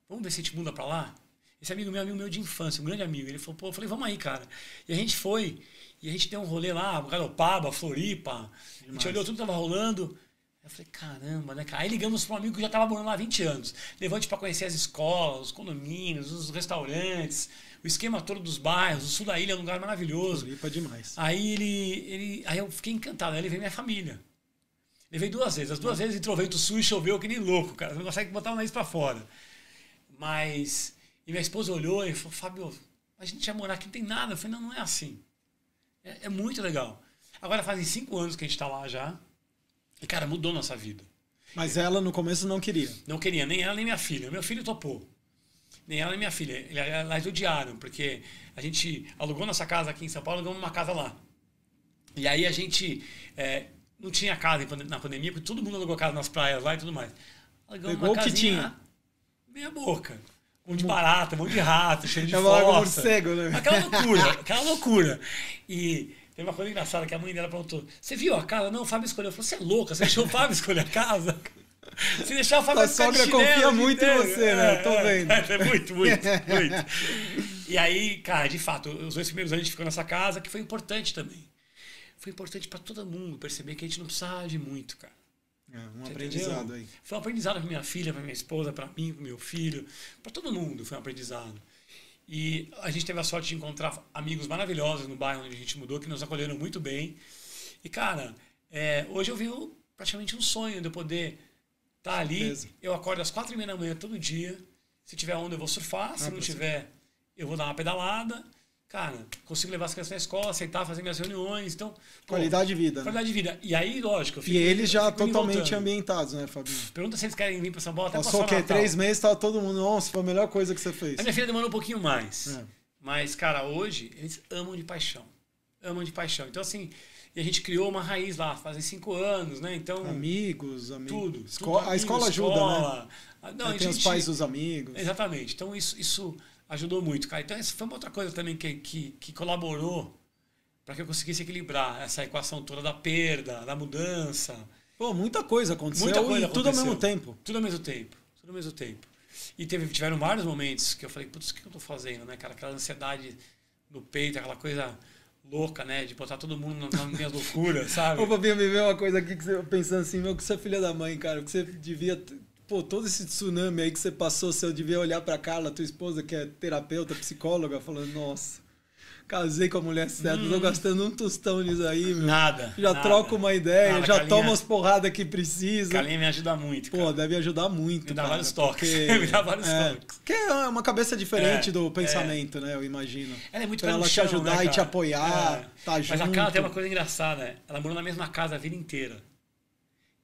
Vamos ver se a gente muda pra lá? Esse amigo meu de infância, um grande amigo. Ele falou, pô, eu falei, vamos aí, cara. E a gente foi, e a gente deu um rolê lá, Garopaba, Floripa. A gente olhou tudo que tava rolando. Eu falei, caramba, né, cara? Aí ligamos para um amigo que já tava morando lá há 20 anos. Levou a gente para conhecer as escolas, os condomínios, os restaurantes, o esquema todo dos bairros. O sul da ilha é um lugar maravilhoso. Floripa demais. Aí aí eu fiquei encantado. Aí levei minha família. Levei 2 vezes. As 2 vezes entrou vento sul e choveu que nem louco, cara. Você não consegue botar o nariz para fora. Mas... E minha esposa olhou e falou, Fábio, a gente ia morar aqui, não tem nada. Eu falei, não é assim. É muito legal. Agora fazem 5 anos que a gente está lá já. E, cara, mudou nossa vida. Mas ela, no começo, não queria. Não queria, nem ela, nem minha filha. Meu filho topou. Nem ela, nem minha filha. Elas odiaram, porque a gente alugou nossa casa aqui em São Paulo, alugamos uma casa lá. E aí a gente não tinha casa na pandemia, porque todo mundo alugou casa nas praias lá e tudo mais. Alugamos pegou uma o que tinha. Meia boca. Um monte de barata, um monte de rato, cheio de fossa. Morcego, né? Aquela loucura. E teve uma coisa engraçada que a mãe dela perguntou, você viu a casa? Não, o Fábio escolheu. Eu falei, você é louca? Você deixou o Fábio escolher a casa? Se deixar o Fábio a sogra confia muito em você, né? Tô vendo. Muito. E aí, cara, de fato, os 2 primeiros anos a gente ficou nessa casa, que foi importante também. Foi importante para todo mundo perceber que a gente não precisava de muito, cara. Um aprendizado aí. Foi um aprendizado para minha filha, para minha esposa, para mim, para meu filho, para todo mundo foi um aprendizado. E a gente teve a sorte de encontrar amigos maravilhosos no bairro onde a gente mudou, que nos acolheram muito bem. E, cara, hoje eu vivo praticamente um sonho de eu poder estar ali. Beleza. Eu acordo às 4h30 da manhã todo dia. Se tiver onda, eu vou surfar. Se não tiver, eu vou dar uma pedalada. Cara, consigo levar as crianças na escola, aceitar, fazer minhas reuniões. Então, qualidade de vida. Qualidade de vida. E aí, lógico, eu fico, e eles já fico totalmente ambientados, né, Fabinho? Pergunta se eles querem vir para São Paulo até passou o quê? 3 meses, tava todo mundo, nossa, foi a melhor coisa que você fez. A minha filha demorou um pouquinho mais. Mas, cara, hoje eles amam de paixão. Amam de paixão. Então, assim, e a gente criou uma raiz lá, fazem 5 anos, né? Então, amigos. Tudo. A escola ajuda, né? Não, tem os pais dos amigos. Exatamente. Então, isso ajudou muito, cara. Então, essa foi uma outra coisa também que colaborou para que eu conseguisse equilibrar essa equação toda da perda, da mudança. Pô, muita coisa aconteceu e tudo ao mesmo tempo. Tudo ao mesmo tempo. Tudo ao mesmo tempo. E tiveram vários momentos que eu falei, putz, o que eu tô fazendo, né, cara? Aquela ansiedade no peito, aquela coisa louca, né? De botar todo mundo nas minhas loucuras, sabe? Ô, Fabinho, me veio uma coisa aqui que você pensando assim, meu, que você é filha da mãe, cara, que você devia... Pô, todo esse tsunami aí que você passou, você devia olhar pra Carla, tua esposa, que é terapeuta, psicóloga, falando, nossa, casei com a mulher certa, tô gastando um tostão nisso aí, meu. Nada. Já troco uma ideia, já toma as porradas que precisa. Carlinha me ajuda muito, cara. Pô, deve ajudar muito, me dá vários toques. Me dá vários toques. Porque é uma cabeça diferente do pensamento, né, eu imagino. Ela é muito pra ela te ajudar, né, e te apoiar, tá junto. Mas a Carla tem uma coisa engraçada, né? Ela morou na mesma casa a vida inteira.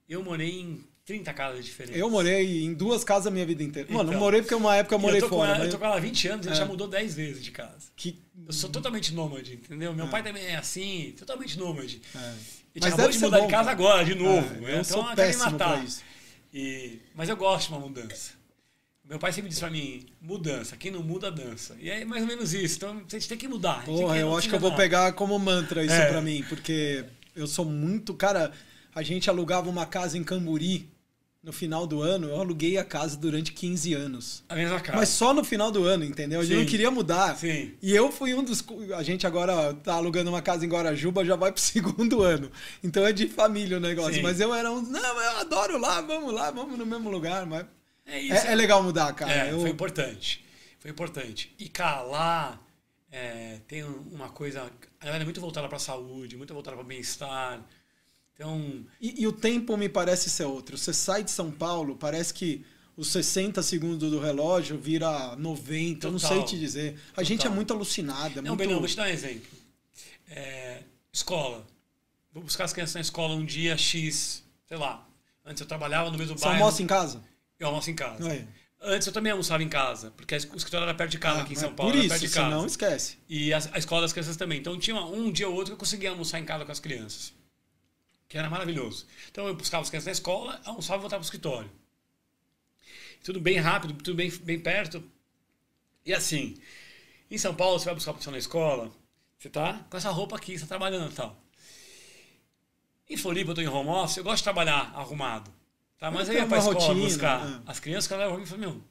Eu morei em 30 casas diferentes. Eu morei em 2 casas a minha vida inteira. Mano, não morei porque uma época eu morei fora. Eu tô com ela há 20 anos e a gente já mudou 10 vezes de casa. Que... Eu sou totalmente nômade, entendeu? Meu pai também é assim, totalmente nômade. E mas acabou de mudar de casa agora, de novo. Eu sou péssimo pra isso. Mas eu gosto de uma mudança. Meu pai sempre disse pra mim, mudança, quem não muda, dança. E é mais ou menos isso. Então, a gente tem que mudar. Porra, eu acho que eu vou pegar como mantra isso pra mim, porque eu sou muito... Cara, a gente alugava uma casa em Camburi. No final do ano, eu aluguei a casa durante 15 anos. A mesma casa. Mas só no final do ano, entendeu? Eu não queria mudar. Sim. E eu fui um dos... A gente agora tá alugando uma casa em Guarajuba, já vai pro 2º ano. Então é de família o negócio. Sim. Mas eu era um... Não, eu adoro lá, vamos no mesmo lugar. Mas é legal mudar, cara. Foi importante. Foi importante. E, cara, lá tem uma coisa... A galera é muito voltada pra saúde, muito voltada pra bem-estar. Então... E o tempo me parece ser outro. Você sai de São Paulo, parece que os 60 segundos do relógio vira 90, total, eu não sei te dizer. A gente é muito alucinada. Não, muito... Não, vou te dar um exemplo. Escola. Vou buscar as crianças na escola um dia X, sei lá. Antes eu trabalhava no mesmo bairro. Você almoça em casa? Eu almoço em casa. Antes eu também almoçava em casa, porque o escritório era perto de casa aqui em São Paulo. Por isso, perto de casa. não esquece. E a escola das crianças também. Então tinha um dia ou outro que eu conseguia almoçar em casa com as crianças. Que era maravilhoso. Então eu buscava as crianças na escola, almoçava e voltava para o escritório. Tudo bem rápido, tudo bem perto. E assim, em São Paulo, você vai buscar a profissão na escola, você tá com essa roupa aqui, você tá trabalhando e tal. Em Floripa, eu tô em home office, eu gosto de trabalhar arrumado. Tá? Mas eu ia pra escola buscar as crianças, que ela me falou, meu,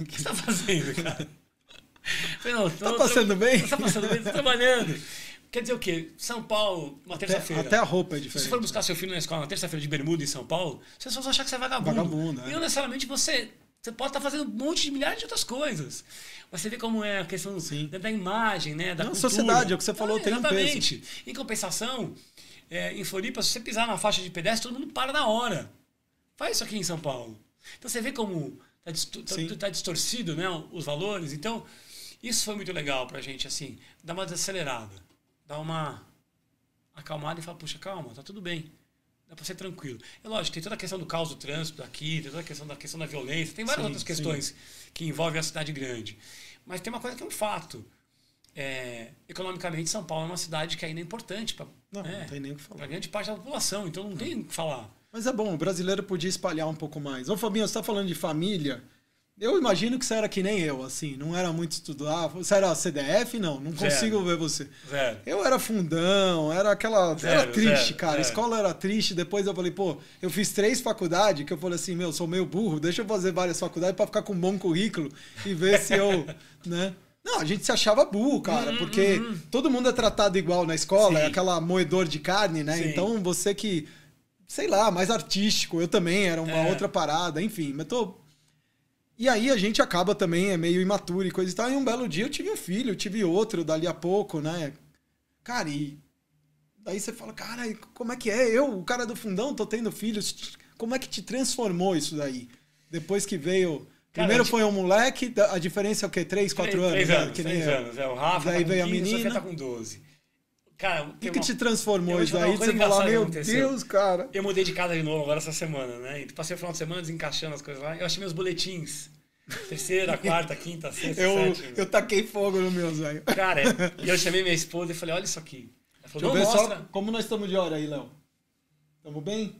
o que você tá fazendo, cara? Falei, não, tá passando bem? Tá passando bem, tô trabalhando. Quer dizer o quê? São Paulo, uma terça-feira. Até a roupa é diferente. Se você for buscar seu filho na escola na terça-feira de bermuda em São Paulo, você só vai achar que você é vagabundo. E não necessariamente você pode estar fazendo um monte de milhares de outras coisas. Mas você vê como é a questão da imagem, né? Da cultura. Sociedade, é o que você falou, tem um peso. Exatamente. Em compensação, em Floripa, se você pisar na faixa de pedestre, todo mundo para na hora. Faz isso aqui em São Paulo. Então você vê como tá distorcido, né, os valores. Então, isso foi muito legal pra gente, assim, dar uma desacelerada. Dá uma acalmada e fala, puxa, calma, tá tudo bem. Dá pra ser tranquilo. É lógico, tem toda a questão do caos do trânsito aqui, tem toda a questão da violência, tem várias outras questões que envolvem a cidade grande. Mas tem uma coisa que é um fato. Economicamente, São Paulo é uma cidade que ainda é importante não tem nem o que falar. Pra grande parte da população, então não tem o que falar. Mas é bom, o brasileiro podia espalhar um pouco mais. Ô, Fabinho, você tá falando de família... Eu imagino que você era que nem eu, assim, não era muito estudar. Você era CDF? Não consigo ver você. Zero. Eu era fundão, era aquela... Era triste, cara. A escola era triste. Depois eu falei, pô, eu fiz 3 faculdades, que eu falei assim, sou meio burro, deixa eu fazer várias faculdades pra ficar com um bom currículo e ver se eu, né? Não, a gente se achava burro, cara, porque todo mundo é tratado igual na escola, é aquela moedor de carne, né? Sim. Então você que, sei lá, mais artístico, eu também, era uma outra parada, enfim, mas E aí a gente acaba também, é meio imaturo e coisa e tal. E um belo dia eu tive um filho, eu tive outro dali a pouco, né? Cara, e daí você fala, cara, como é que é? Eu, o cara do fundão, tô tendo filhos. Como é que te transformou isso daí? Depois que veio... Primeiro foi um moleque, a diferença é o quê? 3, 4 anos? 3 anos, né? Que 3 anos. O Rafa daí tá com veio 15, a menina. a Sofia tá com 12. Cara, O que te transformou isso daí? Você fala, meu Deus, cara. Eu mudei de casa de novo agora essa semana, né? Então, passei o final de semana desencaixando as coisas lá. Eu achei meus boletins. Terceira, quarta, quinta, sexta, sétima. Eu taquei fogo no meu Zé. Cara, e eu chamei minha esposa e falei, olha isso aqui. Ela falou, deixa eu ver mostra. só como nós estamos de hora aí, Léo. Estamos bem?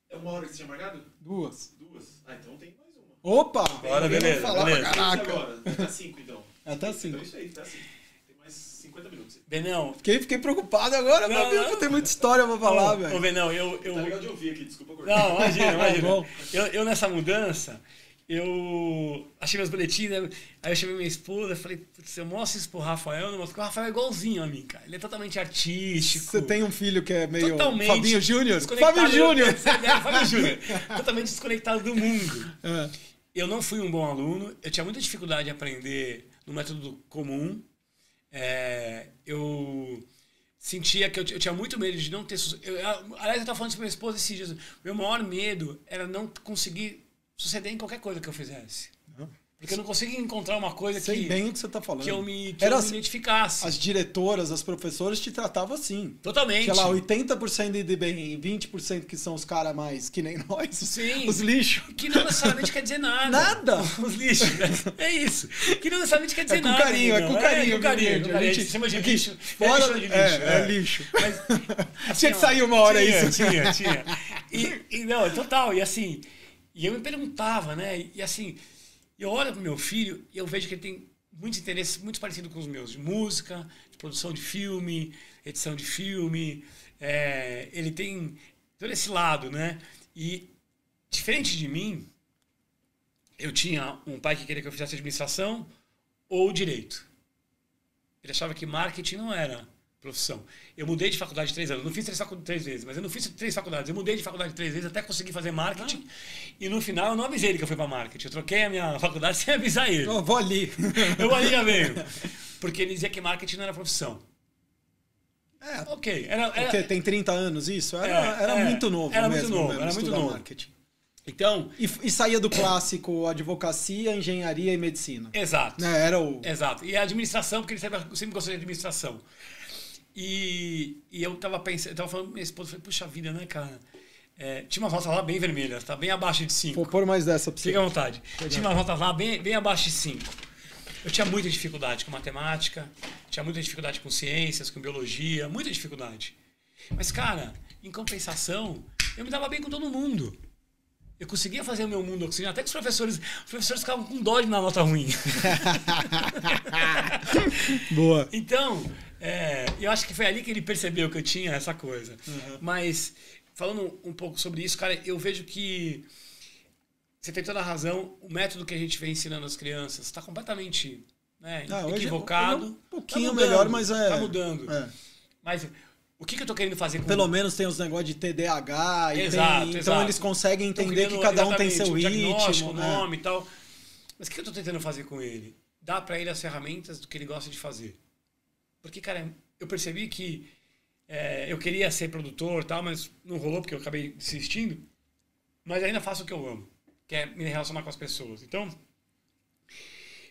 É 1 hora que você tinha marcado? 2. 2? Ah, então tem mais uma. Opa! Bora, beleza. Falar beleza. pra caraca. Agora, até 5 então. Até 5. Então é isso aí, tá 5. Tem mais 50 minutos. Benão. Fiquei preocupado agora, meu Deus, tem muita história pra falar, velho. Ô, Benão, Tá legal de ouvir aqui, desculpa cortar. Não, imagina. Bom. Eu nessa mudança, eu achei meus boletins, né? Aí eu chamei minha esposa, falei, putz, eu mostro isso pro Rafael, não mostro, porque o Rafael é igualzinho a mim, cara. Ele é totalmente artístico. Você tem um filho que é meio totalmente Fabinho Júnior? desconectado- Fábio Júnior! Fábio Júnior. Totalmente desconectado do mundo. É. Eu não fui um bom aluno, eu tinha muita dificuldade de aprender no método comum. Eu sentia que eu tinha muito medo de não ter sucesso. Aliás, eu estava falando isso com minha esposa esses dias. Meu maior medo era não conseguir suceder em qualquer coisa que eu fizesse. Porque eu não conseguia encontrar uma coisa Sei bem o que você tá falando. que eu me Era identificasse. As diretoras, as professoras te tratavam assim. Totalmente. Sei lá, 80% de bem e 20% que são os caras mais que nem nós. Sim. Os lixos. Que não necessariamente quer dizer nada. Nada. Os lixos. É isso. Que não necessariamente quer dizer É com nada. carinho, é com entendeu? carinho, com carinho. gente. Com carinho. A gente chama de lixo. Fora Fora de lixo. é lixo. Mas, assim, Tinha que sair uma hora isso. Tinha. E não, total. E assim, e eu me perguntava, né? E assim, eu olho pro meu filho e eu vejo que ele tem muitos interesses muito parecidos com os meus, de música, de produção de filme, edição de filme. Ele tem todo esse lado, né? E diferente de mim, eu tinha um pai que queria que eu fizesse administração ou direito. Ele achava que marketing não era profissão. Eu mudei de faculdade 3 anos. Não fiz 3 vezes, mas eu não fiz 3 faculdades. Eu mudei de faculdade 3 vezes até conseguir fazer marketing. E no final eu não avisei ele que eu fui para marketing. Eu troquei a minha faculdade sem avisar ele. Eu vou ali. Eu ali já venho. Porque ele dizia que marketing não era profissão. Ok. Porque tem 30 anos isso? Era muito novo. Era mesmo, muito novo. mesmo, Era muito estudar novo. marketing. Então... E saía do clássico advocacia, engenharia e medicina. Exato. Né? Era o... Exato. E a administração, porque ele sempre gostou de administração. E eu tava pensando, eu tava falando com minha esposa, falei, puxa vida, né, cara? Tinha umas notas lá bem vermelhas, tá bem abaixo de 5. Vou pôr mais dessa pra você. Fica à vontade. Tinha umas notas lá bem abaixo de 5. Eu tinha muita dificuldade com matemática, tinha muita dificuldade com ciências, com biologia, muita dificuldade. Mas, cara, em compensação, eu me dava bem com todo mundo. Eu conseguia fazer o meu mundo oxigenado, até que os professores ficavam com dó de dar nota ruim. Boa. Então, eu acho que foi ali que ele percebeu que eu tinha essa coisa. Uhum. Mas, falando um pouco sobre isso, cara, eu vejo que você tem toda a razão. O método que a gente vem ensinando às crianças está completamente equivocado. Hoje é um pouquinho tá mudando, melhor, mas Tá mudando. É. Mas o que eu tô querendo fazer com... Pelo menos tem os negócios de TDAH. Exato. Então eles conseguem Tô entender criando que cada um tem seu exatamente o diagnóstico, ritmo. o nome e tal. Mas o que eu tô tentando fazer com ele? Dar para ele as ferramentas do que ele gosta de fazer. Porque, cara, eu percebi que eu queria ser produtor e tal, mas não rolou porque eu acabei desistindo. Mas ainda faço o que eu amo, que é me relacionar com as pessoas. Então,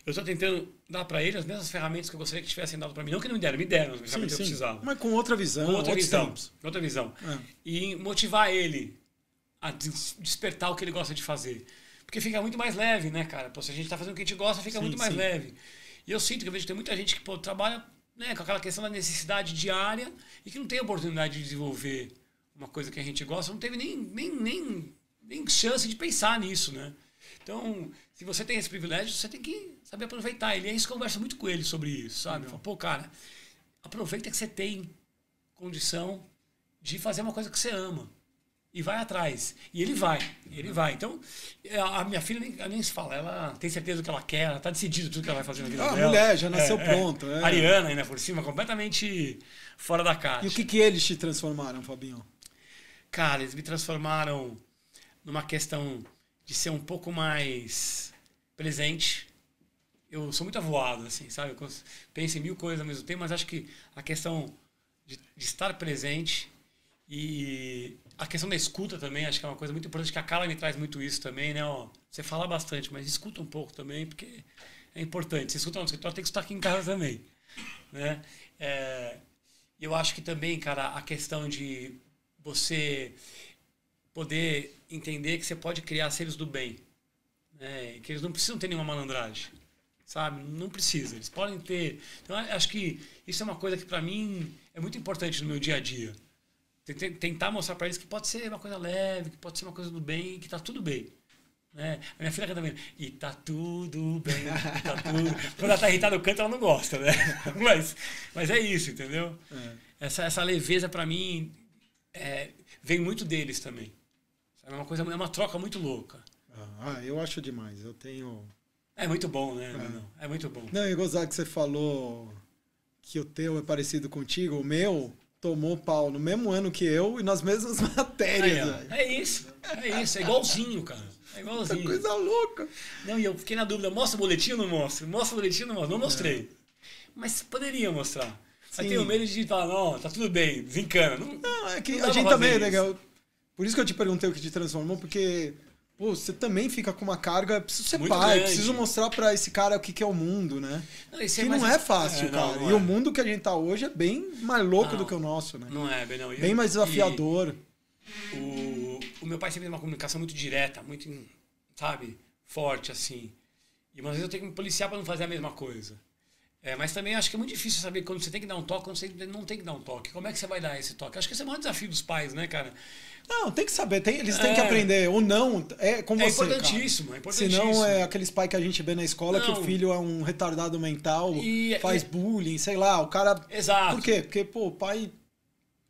eu estou tentando dar para ele as mesmas ferramentas que eu gostaria que tivessem dado para mim. Não que não me deram, as ferramentas que eu precisava. Mas com outra visão. Com outra visão. Tempos. Outra visão. E motivar ele a despertar o que ele gosta de fazer. Porque fica muito mais leve, né, cara? Pô, se a gente está fazendo o que a gente gosta, fica muito mais leve. E eu sinto que eu vejo que tem muita gente que trabalha, né, com aquela questão da necessidade diária e que não tem a oportunidade de desenvolver uma coisa que a gente gosta, não teve nem chance de pensar nisso, né? Então, se você tem esse privilégio, você tem que saber aproveitar ele. E é isso que eu converso muito com ele sobre isso, sabe? Eu falo, pô, cara, aproveita que você tem condição de fazer uma coisa que você ama. E vai atrás. E ele vai. Então, a minha filha nem se fala. Ela tem certeza do que ela quer, ela está decidida tudo que ela vai fazer na vida dela. A mulher já nasceu pronta. Ariana ainda por cima, completamente fora da caixa. E o que eles te transformaram, Fabinho? Cara, eles me transformaram numa questão de ser um pouco mais presente. Eu sou muito avoado, assim, sabe? Eu penso em 1000 coisas ao mesmo tempo, mas acho que a questão de estar presente e a questão da escuta também, acho que é uma coisa muito importante, que a Carla me traz muito isso também, né? Ó, você fala bastante, mas escuta um pouco também, porque é importante. Você escuta no escritório, tem que escutar aqui em casa também, né? Eu acho que também, cara, a questão de você poder entender que você pode criar seres do bem, né? Que eles não precisam ter nenhuma malandragem, sabe? Não precisa, eles podem ter. Então, acho que isso é uma coisa que, para mim, é muito importante no meu dia a dia. Tentar mostrar para eles que pode ser uma coisa leve, que pode ser uma coisa do bem, que tá tudo bem. Né? A minha filha canta também, e tá tudo bem, tá tudo... Quando ela tá irritada, eu canto, ela não gosta, né? Mas é isso, entendeu? Essa leveza, para mim, vem muito deles também. É uma troca muito louca. Eu acho demais. Eu tenho... É muito bom, né? É muito bom. Não, eu gozar que você falou que o teu é parecido contigo. O meu tomou pau no mesmo ano que eu e nas mesmas matérias. É isso. É igualzinho, cara. É igualzinho. Que coisa louca. Não, e eu fiquei na dúvida, mostra o boletim ou não mostra? Mostra o boletim ou não mostra? Não mostrei. Mas poderia mostrar. Mas tenho medo de falar, não, tá tudo bem, desencana. Não, é que a gente também é legal. Por isso que eu te perguntei o que te transformou, porque... Pô, você também fica com uma carga, preciso ser muito pai, grande. Preciso mostrar pra esse cara o que é o mundo, né? Não, que não é fácil, cara. Não e o mundo que a gente tá hoje é bem mais louco do que o nosso, né? Não é, não. Bem mais desafiador. O meu pai sempre tem uma comunicação muito direta, muito, sabe, forte, assim. E às vezes eu tenho que me policiar pra não fazer a mesma coisa. Mas também acho que é muito difícil saber quando você tem que dar um toque, quando você não tem que dar um toque. Como é que você vai dar esse toque? Acho que esse é o maior desafio dos pais, né, cara? Não, tem que saber, eles têm que aprender. Ou não, é com você. É importantíssimo. Senão é aqueles pais que a gente vê na escola que o filho é um retardado mental, faz bullying, sei lá, o cara. Exato. Por quê? Porque, pô, o pai.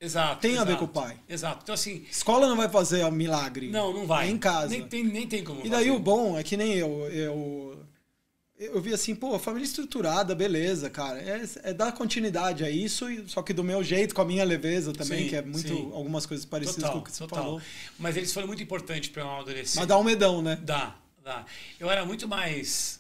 Exato. Tem a ver com o pai. Exato. Então, assim. Escola não vai fazer o milagre. Não vai. É em casa. Nem tem como. E daí fazer. O bom é que nem eu vi assim, pô, família estruturada, beleza, cara. É dar continuidade a isso, só que do meu jeito, com a minha leveza também, que é muito algumas coisas parecidas com o que você falou. Mas eles foram muito importantes para eu amadurecer. Mas dá um medão, né? Dá. Eu era muito mais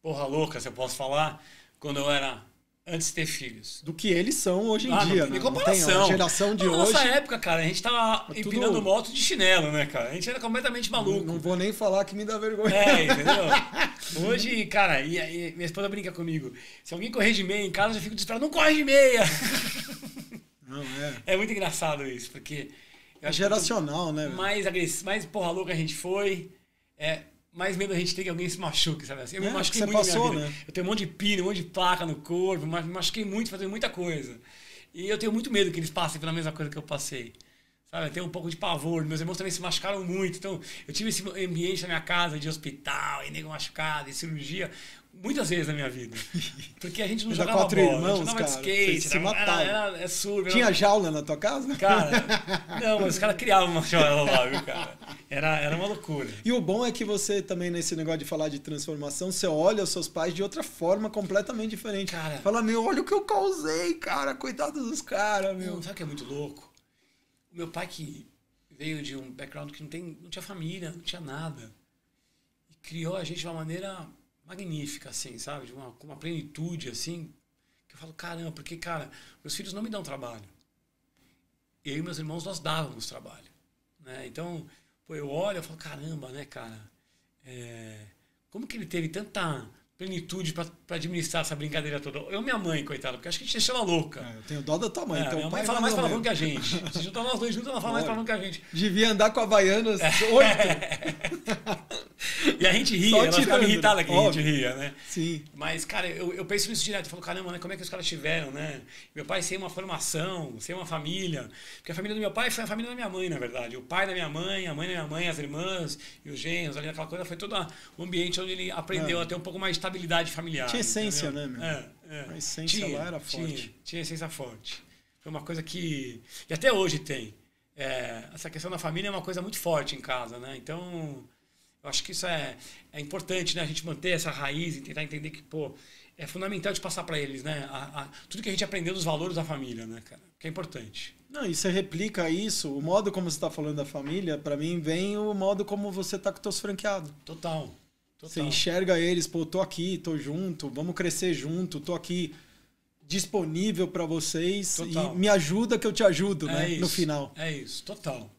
porra louca, se eu posso falar, quando eu era antes de ter filhos. Do que eles são hoje em dia, não né? tem comparação. A geração de hoje... Nossa época, cara, a gente tava empinando moto de chinelo, né, cara? A gente era completamente maluco. Não vou nem falar que me dá vergonha. Entendeu? Hoje, cara, e minha esposa brinca comigo. Se alguém correr de meia em casa, eu já fico desesperado. Não corre de meia! Não, É muito engraçado isso, porque... É geracional, né? Mais porra louca a gente foi. Mais medo a gente tem que alguém se machuque, sabe assim? Eu me machuquei muito na minha vida. Né? Eu tenho um monte de pino, um monte de placa no corpo, me machuquei muito fazendo muita coisa. E eu tenho muito medo que eles passem pela mesma coisa que eu passei. Sabe? Eu tenho um pouco de pavor. Meus irmãos também se machucaram muito. Então, eu tive esse ambiente na minha casa de hospital, e nego machucado, e cirurgia, muitas vezes na minha vida. Porque a gente não jogava bola, irmãos, a gente jogava cara, skate, se matavam. Era surdo. Tinha jaula na tua casa? Cara, não, mas os caras criavam uma jaula lá, viu, cara? Era uma loucura. E o bom é que você também, nesse negócio de falar de transformação, você olha os seus pais de outra forma completamente diferente. Cara, fala, meu, olha o que eu causei, cara. Coitado dos caras, meu. Não, sabe o que é muito louco? O meu pai que veio de um background que não tinha família, não tinha nada. E criou a gente de uma maneira magnífica, assim, sabe? Com uma plenitude, assim, que eu falo, caramba, porque, cara, meus filhos não me dão trabalho. Eu e meus irmãos, nós dávamos trabalho. Né? Então, pô, eu olho e falo, caramba, né, cara? Como que ele teve tanta plenitude pra administrar essa brincadeira toda? Eu e minha mãe, coitada, porque acho que a gente deixou ela louca. Eu tenho dó da tua mãe. Então minha mãe fala mais palavrão que a gente. Se juntar nós dois juntos, ela fala mais palavrão que a gente. Devia andar com a Havaianas 8. E a gente ria, ela ficava irritada que a gente ria, né? Sim. Mas, cara, eu penso nisso direto. Eu falo, caramba, né, como é que os caras tiveram, né? Meu pai sem uma formação, sem uma família. Porque a família do meu pai foi a família da minha mãe, na verdade. O pai da minha mãe, a mãe da minha mãe, as irmãs e os genros, ali aquela coisa, foi todo o ambiente onde ele aprendeu a ter um pouco mais de estabilidade familiar. Tinha essência, entendeu? né, meu? A essência lá era forte. Tinha essência forte. Foi uma coisa que... E até hoje tem. Essa questão da família é uma coisa muito forte em casa, né? Então... Eu acho que isso é importante, né? A gente manter essa raiz e tentar entender que, pô, é fundamental de passar para eles, né? Tudo que a gente aprendeu dos valores da família, né, cara? Que é importante. Não, e você replica isso, o modo como você está falando da família, para mim vem o modo como você tá com os teus franqueados. Total. Você enxerga eles, pô, tô aqui, tô junto, vamos crescer junto, tô aqui disponível para vocês Total. e me ajuda que eu te ajudo, É né? isso, No final. É isso, total.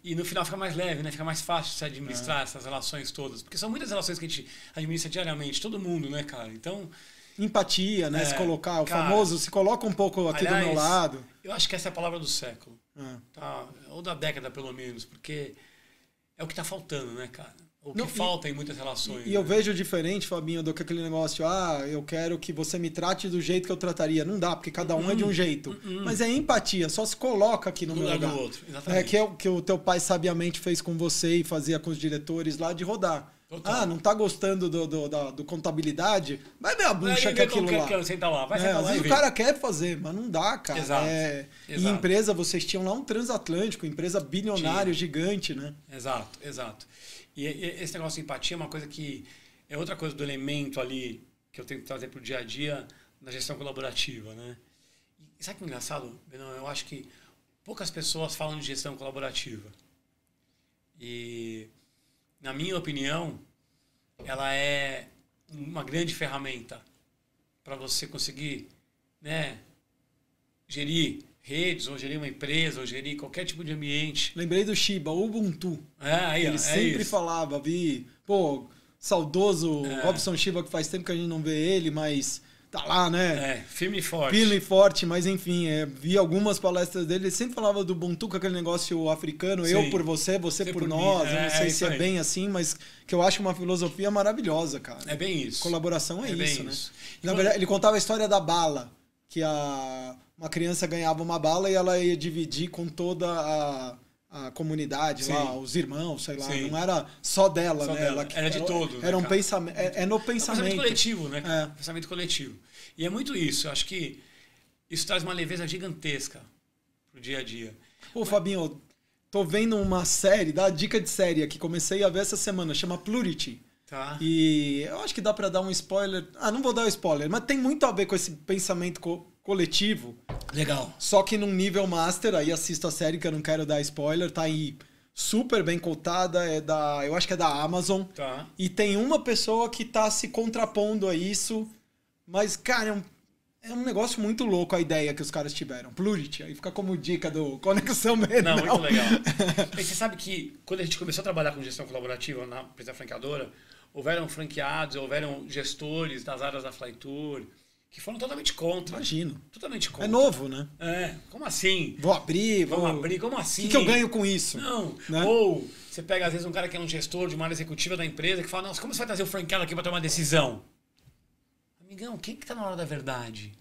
E no final fica mais leve, né? Fica mais fácil você administrar essas relações todas. Porque são muitas relações que a gente administra diariamente, todo mundo, né, cara? Então, Empatia, né? Se colocar, o cara, famoso, se coloca um pouco aqui do meu lado. eu acho que essa é a palavra do século. Tá? Ou da década, pelo menos. Porque é o que tá faltando, né, cara? O que falta em muitas relações. E eu vejo diferente, Fabinho, do que aquele negócio, eu quero que você me trate do jeito que eu trataria. Não dá, porque cada um é de um jeito. Mas é empatia, só se coloca aqui no meu lugar. Do outro, exatamente. É que o teu pai sabiamente fez com você e fazia com os diretores lá de rodar. Total. Não tá gostando do contabilidade? Vai ver a bucha que é aquilo lá. Senta lá. Vai Às vezes o cara quer fazer, mas não dá, cara. Exato. E empresa, vocês tinham lá um transatlântico, empresa bilionária, gigante, né? Exato. E esse negócio de empatia é uma coisa que é outra coisa do elemento ali que eu tenho que trazer para o dia a dia na gestão colaborativa, né? E sabe que é engraçado, Benão? Eu acho que poucas pessoas falam de gestão colaborativa. E, na minha opinião, ela é uma grande ferramenta para você conseguir, né, gerir redes, ou gerir uma empresa, ou gerir qualquer tipo de ambiente. Lembrei do Shiba, Ubuntu. Ele sempre isso. falava, saudoso Robson Shiba, que faz tempo que a gente não vê ele, mas tá lá, né? Firme e forte. Firme e forte, mas enfim, vi algumas palestras dele, ele sempre falava do Ubuntu, com aquele negócio africano, Sim. eu por você, você por nós, eu não sei se é bem assim, mas que eu acho uma filosofia maravilhosa, cara. É bem isso. Colaboração é isso, né? Isso. Na verdade, ele contava a história da bala, que uma criança ganhava uma bala e ela ia dividir com toda a comunidade lá, os irmãos, sei lá. Sim. Não era só dela, né? Era de todo. Era né, um pensamento. É no pensamento. É um pensamento coletivo, né? Pensamento coletivo. E é muito isso. Eu acho que isso traz uma leveza gigantesca pro dia a dia. Pô, Fabinho, tô vendo uma série, dá dica de série aqui, comecei a ver essa semana, chama Plurity. Tá. E eu acho que dá pra dar um spoiler. Não vou dar o spoiler, mas tem muito a ver com esse pensamento coletivo. Legal. Só que num nível master, aí assisto a série que eu não quero dar spoiler, tá aí super bem cotada, eu acho que é da Amazon. Tá. E tem uma pessoa que tá se contrapondo a isso, mas, cara, é um negócio muito louco a ideia que os caras tiveram. Plurity, aí fica como dica do Conexão Mental. Não, muito legal. Mas você sabe que quando a gente começou a trabalhar com gestão colaborativa na empresa franqueadora, houveram franqueados, houveram gestores das áreas da Flytour que foram totalmente contra. Imagino. Totalmente contra. É novo, né? Como assim? Vou abrir, como assim? O que eu ganho com isso? Não. Né? Ou você pega, às vezes, um cara que é um gestor de uma área executiva da empresa que fala, nossa, como você vai trazer o franqueado aqui para tomar decisão? Amigão, quem que tá na hora da verdade?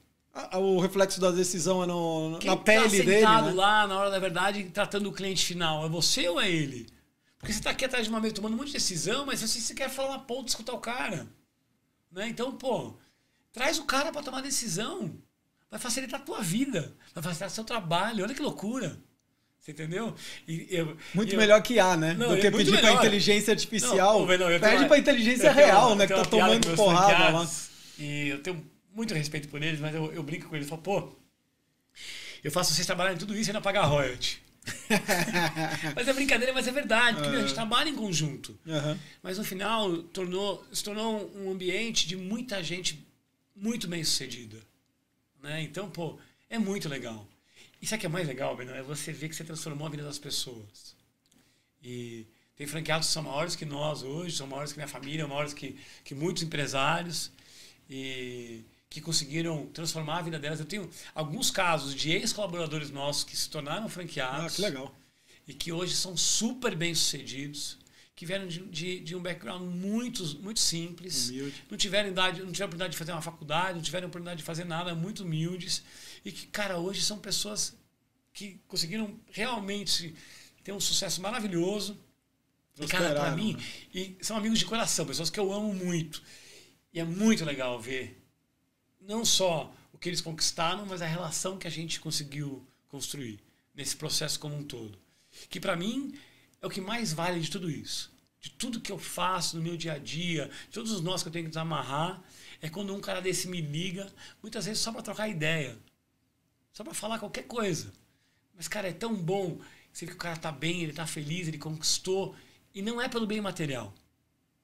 O reflexo da decisão é na pele dele. Quem tá sentado né? lá na hora da verdade tratando o cliente final? É você ou é ele? Porque você tá aqui atrás de uma mesa tomando um monte de decisão, mas você quer falar uma ponta e escutar o cara. Né? Então, traz o cara para tomar decisão. Vai facilitar a tua vida. Vai facilitar o seu trabalho. Olha que loucura. Você entendeu? Muito melhor que né? Não, do que pedir para inteligência artificial. Pede para inteligência real, né? Que tá tomando porrada lá. E eu tenho muito respeito por eles, mas eu brinco com eles. Eu falo, eu faço vocês trabalharem tudo isso e ainda pagar royalty. Mas é brincadeira, mas é verdade, porque a gente trabalha em conjunto. Mas no final se tornou um ambiente de muita gente muito bem sucedida. Né? Então, é muito legal. E sabe o que é mais legal, Benão? É você ver que você transformou a vida das pessoas. E tem franqueados que são maiores que nós hoje, são maiores que minha família, maiores que muitos empresários, e que conseguiram transformar a vida delas. Eu tenho alguns casos de ex-colaboradores nossos que se tornaram franqueados. Que legal. E que hoje são super bem-sucedidos, que vieram de um background muito simples, humilde. não tiveram oportunidade de fazer uma faculdade, não tiveram oportunidade de fazer nada, muito humildes, e que, cara, hoje são pessoas que conseguiram realmente ter um sucesso maravilhoso. E, cara, pra mim, e são amigos de coração, pessoas que eu amo muito. E é muito legal ver não só o que eles conquistaram, mas a relação que a gente conseguiu construir nesse processo como um todo. Que para mim é o que mais vale de tudo isso. De tudo que eu faço no meu dia a dia, de todos os nós que eu tenho que desamarrar, é quando um cara desse me liga, muitas vezes só para trocar ideia, só para falar qualquer coisa. Mas, cara, é tão bom você vê que o cara tá bem, ele tá feliz, ele conquistou, e não é pelo bem material.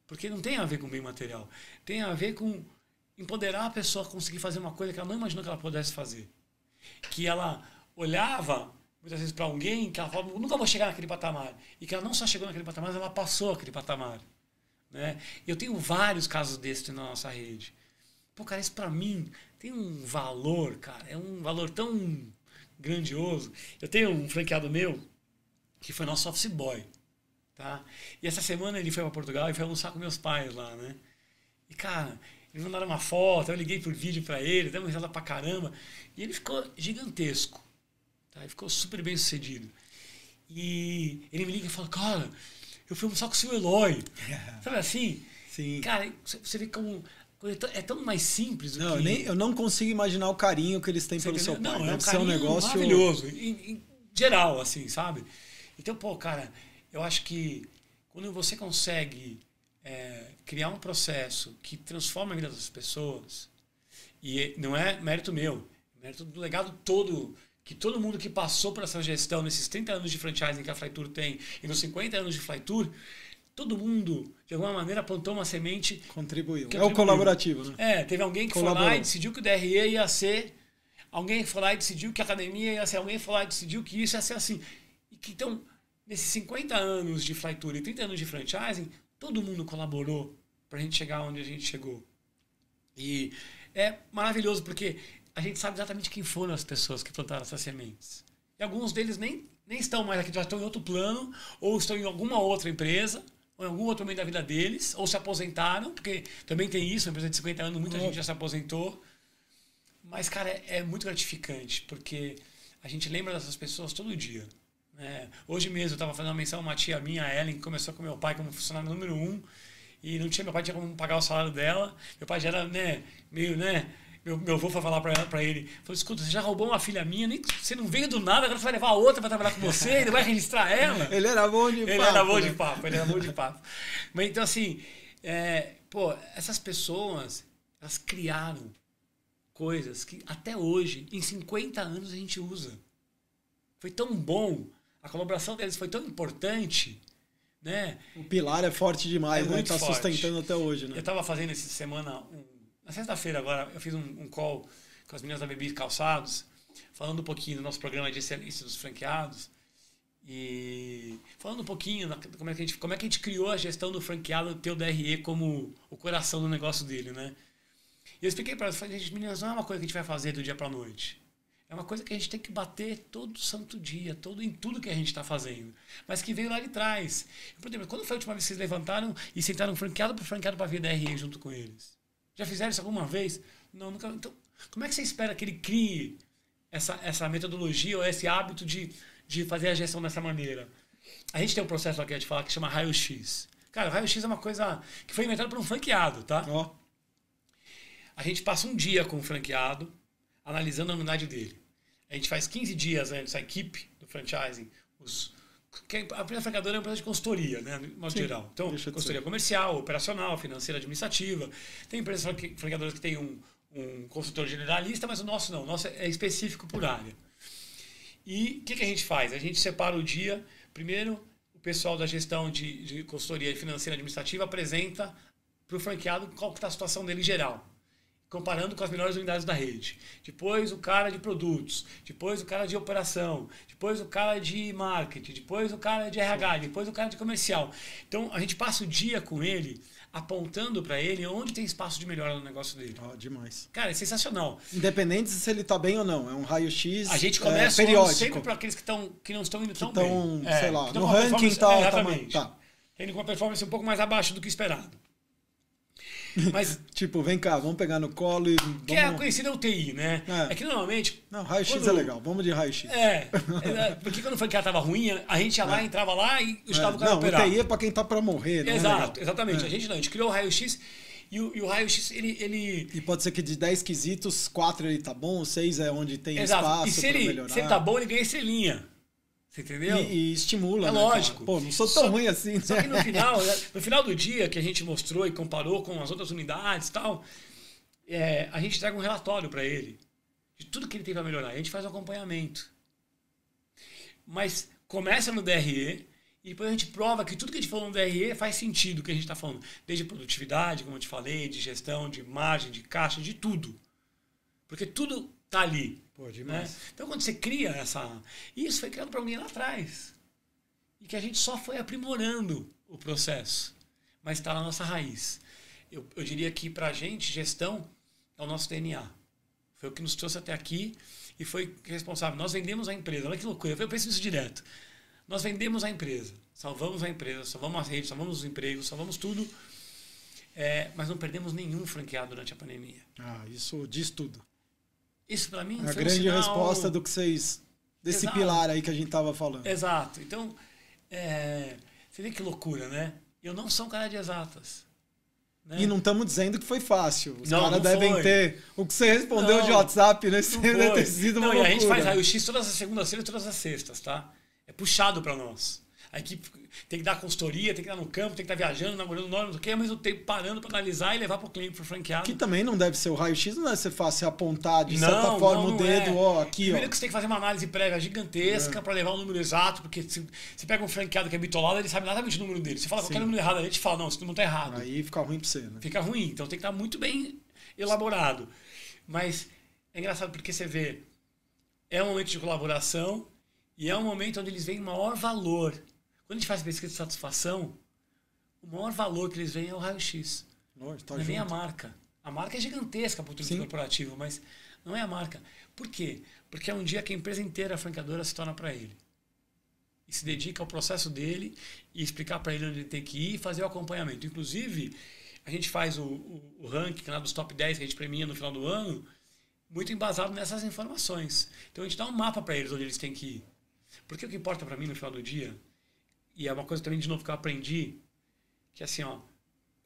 Porque não tem a ver com bem material. Tem a ver com empoderar a pessoa a conseguir fazer uma coisa que ela não imaginou que ela pudesse fazer. Que ela olhava, muitas vezes, para alguém que ela falava, nunca vou chegar naquele patamar. E que ela não só chegou naquele patamar, mas ela passou aquele patamar. Né? Eu tenho vários casos desses na nossa rede. Pô, cara, isso para mim tem um valor, cara. É um valor tão grandioso. Eu tenho um franqueado meu que foi nosso office boy. Tá? E essa semana ele foi para Portugal e foi almoçar com meus pais lá, né? E, cara, eles mandaram uma foto, eu liguei por vídeo para ele, deu uma risada pra caramba. E ele ficou gigantesco. Tá? Ele ficou super bem sucedido. E ele me liga e fala, cara, eu fui almoçar com o seu Eloy. Sabe assim? Sim. Cara, você vê como... É tão mais simples do Não, que... eu não consigo imaginar o carinho que eles têm pelo seu pai. Não, Deve é um ser um carinho negócio maravilhoso. Em geral, assim, sabe? Então, pô, cara, eu acho que quando você consegue criar um processo que transforma a vida das pessoas, e não é mérito meu, é mérito do legado todo, que todo mundo que passou por essa gestão, nesses 30 anos de franchising que a Flytour tem, e nos 50 anos de Flytour, todo mundo, de alguma maneira, plantou uma semente. Contribuiu. É o colaborativo, né? Teve alguém que foi lá e decidiu que o DRE ia ser. Alguém foi lá e decidiu que a academia ia ser. Alguém foi lá e decidiu que isso ia ser assim. E que, então, nesses 50 anos de Flytour e 30 anos de franchising, todo mundo colaborou para a gente chegar onde a gente chegou. E é maravilhoso, porque a gente sabe exatamente quem foram as pessoas que plantaram essas sementes. E alguns deles nem estão mais aqui, já estão em outro plano, ou estão em alguma outra empresa, ou em algum outro momento da vida deles, ou se aposentaram, porque também tem isso, uma empresa de 50 anos, muita gente já se aposentou. Mas, cara, é muito gratificante, porque a gente lembra dessas pessoas todo dia. Né? Hoje mesmo eu estava fazendo uma menção a uma tia minha, a Ellen, que começou com meu pai como funcionário número 1, e não tinha, meu pai tinha como pagar o salário dela, meu pai já era, né, meio, né... Meu avô foi falar pra ele, falou, escuta, você já roubou uma filha minha, nem, você não veio do nada, agora você vai levar a outra pra trabalhar com você, ele vai registrar ela. Ele era bom de papo. Ele era bom de papo. Mas então assim, pô, essas pessoas, elas criaram coisas que até hoje, em 50 anos, a gente usa. Foi tão bom, a colaboração deles foi tão importante, né? O pilar é forte demais, né? Tá forte. Sustentando até hoje, né? Eu tava fazendo essa semana na sexta-feira agora, eu fiz um call com as meninas da Bebi Calçados, falando um pouquinho do nosso programa de excelência dos franqueados e falando um pouquinho como é que a gente criou a gestão do franqueado, ter o DRE como o coração do negócio dele, né? E eu expliquei para elas, falei, gente, meninas, não é uma coisa que a gente vai fazer do dia para a noite. É uma coisa que a gente tem que bater todo santo dia, em tudo que a gente está fazendo. Mas que veio lá de trás. Por exemplo, quando foi a última vez que vocês levantaram e sentaram franqueado para vir DRE junto com eles? Já fizeram isso alguma vez? Não, nunca. Então, como é que você espera que ele crie essa metodologia ou esse hábito de fazer a gestão dessa maneira? A gente tem um processo aqui de falar que chama raio-x. Cara, o raio-x é uma coisa que foi inventado por um franqueado, tá? Ó. A gente passa um dia com o franqueado, analisando a unidade dele. A gente faz 15 dias antes, a equipe do franchising, a empresa franqueadora é uma empresa de consultoria, né, de modo geral. Então, consultoria comercial, operacional, financeira, administrativa. Tem empresas franqueadoras que têm um consultor generalista, mas o nosso não. O nosso é específico por área. E o que a gente faz? A gente separa o dia. Primeiro, o pessoal da gestão de consultoria financeira administrativa apresenta para o franqueado qual está a situação dele em geral, comparando com as melhores unidades da rede. Depois o cara de produtos, depois o cara de operação, depois o cara de marketing, depois o cara de RH, depois o cara de comercial. Então a gente passa o dia com ele, apontando para ele onde tem espaço de melhora no negócio dele. Demais. Cara, é sensacional. Independente se ele está bem ou não, é um raio-x. A gente começa periódico. Sempre para aqueles que não estão indo tão bem. Sei lá, no ranking e tal. Exatamente. Tá. Tendo uma performance um pouco mais abaixo do que esperado. Mas, tipo, vem cá, vamos pegar no colo e... Que é a conhecida UTI, né? É que normalmente... Não, raio-x é legal, vamos de raio-x. Porque quando foi que ela estava ruim, a gente ia lá, entrava lá e ajudava o cara a operar. Não, UTI é para quem tá para morrer, né? Exato, exatamente. A gente criou o raio-x e o raio-x, ele... E pode ser que de 10 quesitos, 4 ele tá bom, 6 é onde tem espaço para melhorar. Se ele tá bom, ele ganha estrelinha. Você entendeu? E estimula, né? Lógico. Pô, não sou tão ruim assim. Só que no final do dia, que a gente mostrou e comparou com as outras unidades e tal, a gente entrega um relatório para ele de tudo que ele tem para melhorar. A gente faz um acompanhamento. Mas começa no DRE E depois a gente prova que tudo que a gente falou no DRE faz sentido, o que a gente está falando. Desde produtividade, como eu te falei, de gestão, de margem, de caixa, de tudo. Porque tudo tá ali. Pô, demais. Né? Então, quando você cria essa... Isso foi criado para alguém lá atrás. E que a gente só foi aprimorando o processo. Mas está na nossa raiz. Eu diria que, para a gente, gestão é o nosso DNA. Foi o que nos trouxe até aqui e foi responsável. Nós vendemos a empresa. Olha que loucura. Eu penso nisso direto. Nós vendemos a empresa. Salvamos a empresa, salvamos as redes, salvamos os empregos, salvamos tudo. Mas não perdemos nenhum franqueado durante a pandemia. Isso diz tudo. Isso para mim a foi grande um sinal... resposta do que vocês... Desse Exato. pilar aí que a gente tava falando. Exato. Então, você vê que loucura, né? Eu não sou um cara de exatas. Né? E não estamos dizendo que foi fácil. Os Não, caras não devem foi. ter... O que você respondeu de WhatsApp, né? Isso deve ter sido uma Não, e loucura. a gente faz raio-x todas as segundas-feiras e todas as sextas, tá? É puxado para nós. A equipe tem que dar consultoria, tem que estar no campo, tem que estar viajando, namorando, não sei o quê, ao mesmo tempo parando para analisar e levar para o cliente, para o franqueado. Que também não deve ser o raio-x, não deve ser fácil apontar de certa forma o dedo, ó, aqui, Primeiro ó. que você tem que fazer uma análise prévia gigantesca para levar o número exato, porque se você pega um franqueado que é bitolado, ele sabe exatamente o número dele. Você fala qualquer número errado, a gente fala, não, esse número está errado. Aí fica ruim para você, né? Fica ruim, então tem que estar muito bem elaborado. Mas é engraçado porque você vê, é um momento de colaboração e é um momento onde eles veem maior valor. Quando a gente faz pesquisa de satisfação, o maior valor que eles veem é o raio-x. Não é nem a marca. A marca é gigantesca para o turismo corporativo, mas não é a marca. Por quê? Porque é um dia que a empresa inteira, a franqueadora, se torna para ele. E se dedica ao processo dele e explicar para ele onde ele tem que ir e fazer o acompanhamento. Inclusive, a gente faz o ranking lá dos top 10 que a gente premia no final do ano, muito embasado nessas informações. Então a gente dá um mapa para eles onde eles têm que ir. Porque o que importa para mim no final do dia, e é uma coisa também, de novo, que eu aprendi, que é assim, ó,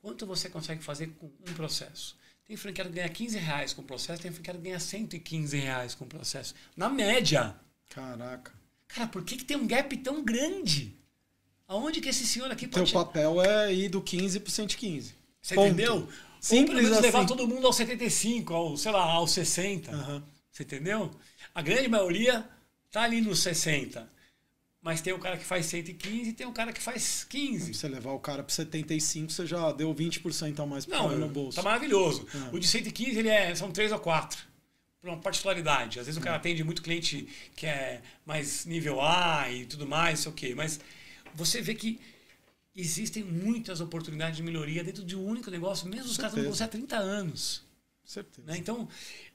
quanto você consegue fazer com um processo? Tem franqueado que ganha R$15 com o processo, tem franqueado que ganha R$115 com o processo. Na média. Caraca. Cara, por que tem um gap tão grande? Aonde que esse senhor aqui pode... Teu papel é ir do 15 pro 115. Você Ponto. entendeu? Simples ou pelo menos assim. levar todo mundo aos 75, ao, sei lá, aos 60. Uhum. Você entendeu? A grande maioria tá ali nos 60. Mas tem o cara que faz 115 e tem o cara que faz 15. Se você levar o cara para 75, você já deu 20% a mais Não, no bolso. tá maravilhoso. O de 115 são 3 ou 4. Por uma particularidade. Às vezes o cara atende muito cliente que é mais nível A e tudo mais, sei o quê. Mas você vê que existem muitas oportunidades de melhoria dentro de um único negócio, mesmo os caras estão com você há 30 anos. Certeza. Né? Então,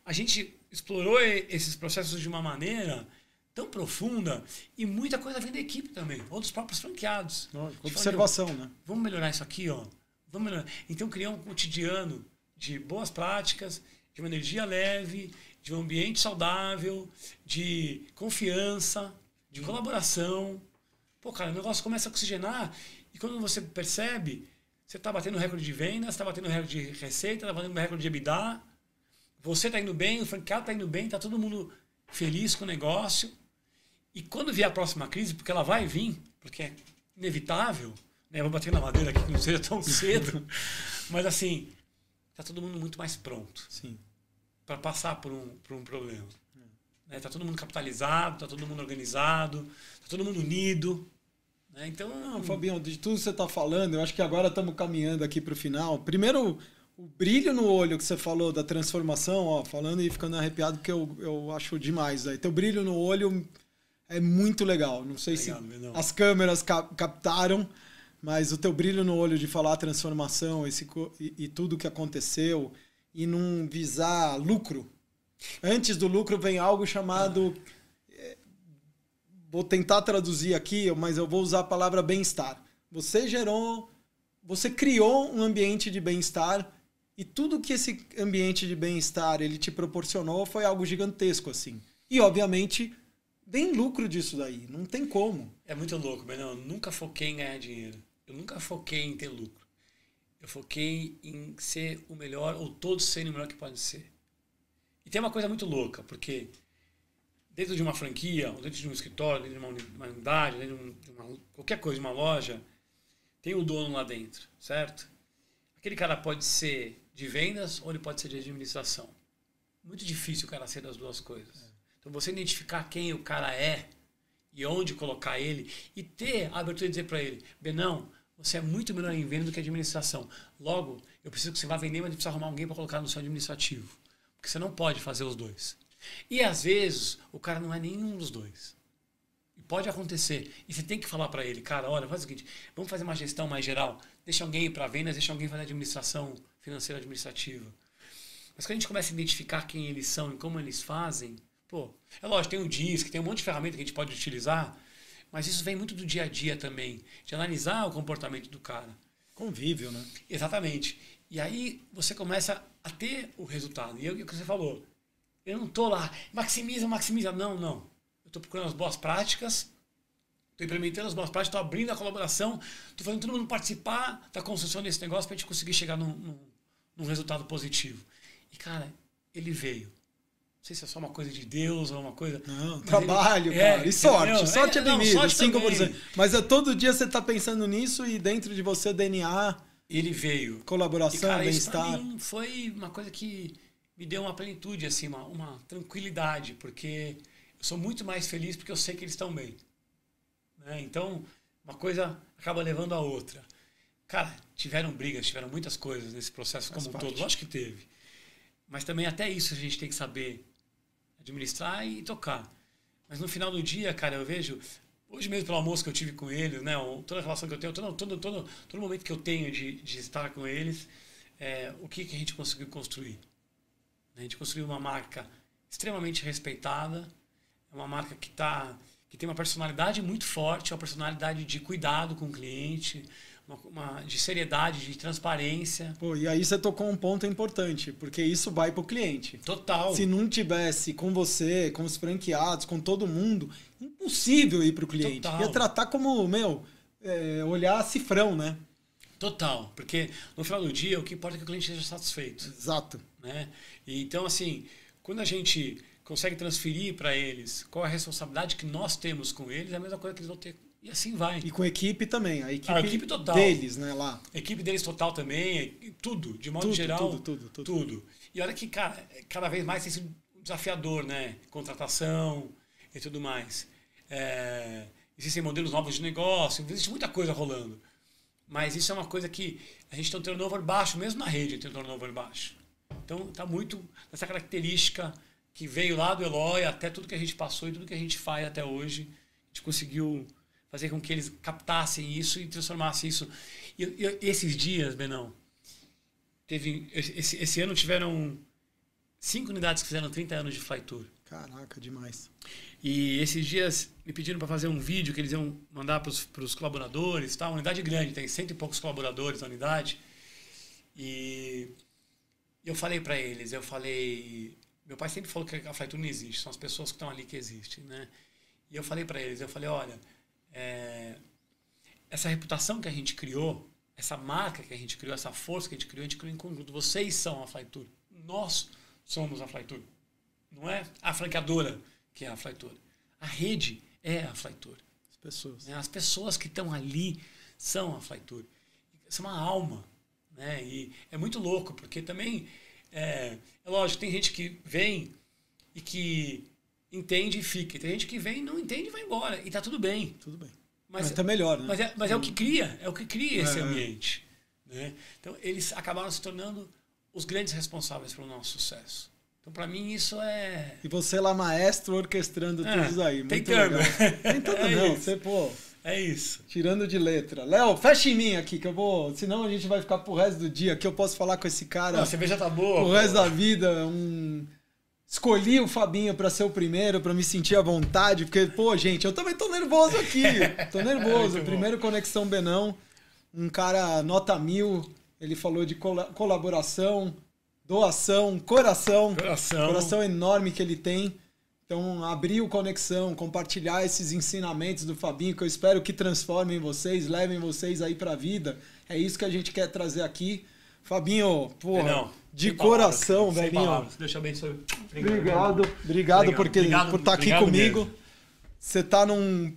a gente explorou esses processos de uma maneira tão profunda e muita coisa vem da equipe também, ou dos próprios franqueados. Observação, né? Vamos melhorar isso aqui, ó. Vamos melhorar. Então, criar um cotidiano de boas práticas, de uma energia leve, de um ambiente saudável, de confiança, de colaboração. Pô, cara, o negócio começa a oxigenar e quando você percebe, você está batendo recorde de vendas, está batendo recorde de receita, está batendo recorde de EBITDA, você está indo bem, o franqueado está indo bem, está todo mundo feliz com o negócio. E quando vier a próxima crise, porque ela vai vir, porque é inevitável, né? Eu vou bater na madeira aqui que não seja tão cedo, mas assim, está todo mundo muito mais pronto para passar por um problema. Está todo mundo capitalizado, está todo mundo organizado, está todo mundo unido. Né? Então, não, Fabinho, de tudo que você está falando, eu acho que agora estamos caminhando aqui para o final. Primeiro, o brilho no olho que você falou da transformação, ó, falando e ficando arrepiado, porque eu acho demais. Aí. Teu brilho no olho é muito legal. Não sei se as câmeras captaram, mas o teu brilho no olho de falar a transformação e tudo que aconteceu e não visar lucro. Antes do lucro vem algo chamado... Vou tentar traduzir aqui, mas eu vou usar a palavra bem-estar. Você criou um ambiente de bem-estar e tudo que esse ambiente de bem-estar ele te proporcionou foi algo gigantesco, assim. E, obviamente, tem lucro disso daí. Não tem como. É muito louco, mas não, eu nunca foquei em ganhar dinheiro. Eu nunca foquei em ter lucro. Eu foquei em ser o melhor, ou todos serem o melhor que podem ser. E tem uma coisa muito louca, porque dentro de uma franquia, ou dentro de um escritório, dentro de uma unidade, dentro de qualquer coisa, uma loja, tem o dono lá dentro, certo? Aquele cara pode ser de vendas ou ele pode ser de administração. Muito difícil o cara ser das duas coisas. Então você identificar quem o cara é e onde colocar ele, e ter a abertura de dizer para ele, Benão, você é muito melhor em venda do que administração. Logo, eu preciso que você vá vender, mas precisa arrumar alguém para colocar no seu administrativo. Porque você não pode fazer os dois. E às vezes, o cara não é nenhum dos dois. E pode acontecer. E você tem que falar para ele, cara, olha, faz o seguinte, vamos fazer uma gestão mais geral, deixa alguém ir para vendas, deixa alguém fazer administração financeira administrativa. Mas quando a gente começa a identificar quem eles são e como eles fazem, pô, é lógico, tem o DISC, tem um monte de ferramenta que a gente pode utilizar, mas isso vem muito do dia a dia também, de analisar o comportamento do cara. Convívio, né? Exatamente. E aí você começa a ter o resultado. E é o que você falou, eu não estou lá, maximiza. Não. Eu estou procurando as boas práticas, estou implementando as boas práticas, estou abrindo a colaboração, estou fazendo todo mundo participar da construção desse negócio para a gente conseguir chegar num resultado positivo. E, cara, ele veio. Não sei se é só uma coisa de Deus ou uma coisa... Não, trabalho, cara. E sorte. Sorte é bem-vindo, 5%. Mas todo dia você está pensando nisso e dentro de você, DNA... Ele veio. Colaboração, bem-estar. Pra mim foi uma coisa que me deu uma plenitude, assim, uma tranquilidade, porque eu sou muito mais feliz porque eu sei que eles estão bem. Né? Então, uma coisa acaba levando a outra. Cara, tiveram brigas, tiveram muitas coisas nesse processo como um todo. Lógico que teve. Mas também até isso a gente tem que saber administrar e tocar. Mas no final do dia, cara, eu vejo... Hoje mesmo, pelo almoço que eu tive com eles, né, toda a relação que eu tenho, todo momento que eu tenho de estar com eles, o que a gente conseguiu construir? A gente construiu uma marca extremamente respeitada, uma marca que tem uma personalidade muito forte, uma personalidade de cuidado com o cliente, de seriedade, de transparência. Pô, e aí você tocou um ponto importante, porque isso vai pro cliente. Total. Se não tivesse com você, com os franqueados, com todo mundo, impossível ir pro cliente. Total. Ia tratar como, olhar cifrão, né? Total, porque no final do dia o que importa é que o cliente esteja satisfeito. Exato. Né? E, então, assim, quando a gente consegue transferir para eles qual é a responsabilidade que nós temos com eles, é a mesma coisa que eles vão ter. E assim vai. E com a equipe também. A equipe total. Deles, né, lá. A equipe deles total também. Tudo, de modo geral. Tudo. E olha que, cara, cada vez mais tem sido desafiador, né? Contratação e tudo mais. Existem modelos novos de negócio, existe muita coisa rolando. Mas isso é uma coisa que a gente tem um turnover baixo, mesmo na rede tem um turnover baixo. Então, está muito nessa característica que veio lá do Eloy até tudo que a gente passou e tudo que a gente faz até hoje. A gente conseguiu fazer com que eles captassem isso e transformassem isso. E esses dias, Benão, esse ano tiveram 5 unidades que fizeram 30 anos de Fly Tour. Caraca, demais. E esses dias me pediram para fazer um vídeo que eles iam mandar para os colaboradores. Tá? Uma unidade grande, tem 100 e poucos colaboradores na unidade. E eu falei para eles, meu pai sempre falou que a Fly Tour não existe, são as pessoas que estão ali que existem. Né? E eu falei para eles, olha, essa reputação que a gente criou, essa marca que a gente criou, essa força que a gente criou em conjunto. Vocês são a Fly Tour. Nós somos a Fly Tour. Não é a franqueadora que é a Fly Tour. A rede é a Fly Tour. As pessoas. As pessoas que estão ali são a Fly Tour. Isso é uma alma. Né? E é muito louco, porque também, é lógico, tem gente que vem e que entende e fica. Tem gente que vem, não entende e vai embora. E tá tudo bem. Tudo bem. Mas tá melhor, né? Mas é o que cria, esse ambiente. Né? Então, eles acabaram se tornando os grandes responsáveis pelo nosso sucesso. Então, para mim, isso é... E você lá, maestro, orquestrando tudo isso aí. Tem muito câmbio. Tem tudo não. Isso. Você, pô... É isso. Tirando de letra. Léo, fecha em mim aqui, que eu vou... Senão a gente vai ficar pro resto do dia, que eu posso falar com esse cara... Não, a cerveja tá boa. O resto da vida, Escolhi o Fabinho para ser o primeiro, para me sentir à vontade, porque, pô, gente, eu também tô nervoso aqui. Tô nervoso. Primeiro Conexão Benão, um cara nota 1000, ele falou de colaboração, doação, coração enorme que ele tem. Então, abrir o Conexão, compartilhar esses ensinamentos do Fabinho, que eu espero que transformem vocês, levem vocês aí pra vida. É isso que a gente quer trazer aqui. Fabinho, porra, de coração, velhinho. Deus te abençoe. Obrigado por estar aqui comigo. Mesmo. Você tá num...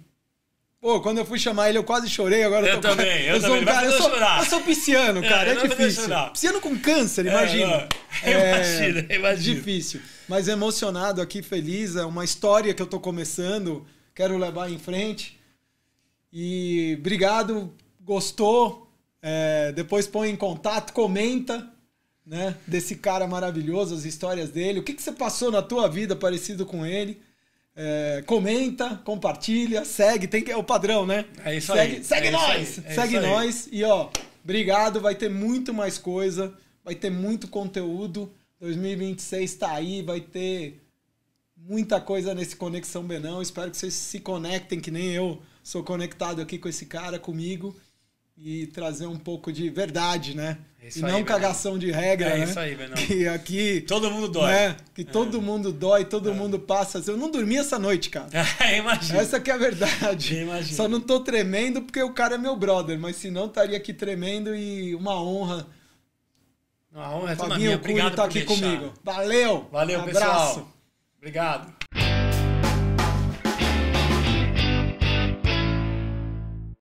Pô, quando eu fui chamar ele, eu quase chorei. Agora eu também. Eu sou pisciano, cara. É difícil. Pisciano com câncer, imagina. Imagina. Difícil. Mas emocionado aqui, feliz. É uma história que eu tô começando, quero levar em frente. E obrigado, gostou? Depois põe em contato, comenta, né, desse cara maravilhoso, as histórias dele. O que você passou na tua vida parecido com ele? Comenta, compartilha, segue, é o padrão, né? É isso aí. Segue nós! Segue nós. E obrigado, vai ter muito mais coisa, vai ter muito conteúdo. 2026 tá aí, vai ter muita coisa nesse Conexão Benão. Espero que vocês se conectem, que nem eu sou conectado aqui com esse cara, comigo, e trazer um pouco de verdade, né? E não cagação de regra, né? É isso aí, Benão. Que aqui... Todo mundo dói. Né? Que todo mundo dói, todo mundo passa. Eu não dormi essa noite, cara. Imagina. Essa que é a verdade. Imagina. Só não tô tremendo porque o cara é meu brother, mas senão estaria aqui tremendo e uma honra. A honra é toda Fabinho minha. Obrigado tá por aqui deixar. comigo. Valeu! Valeu, um pessoal. abraço. Obrigado.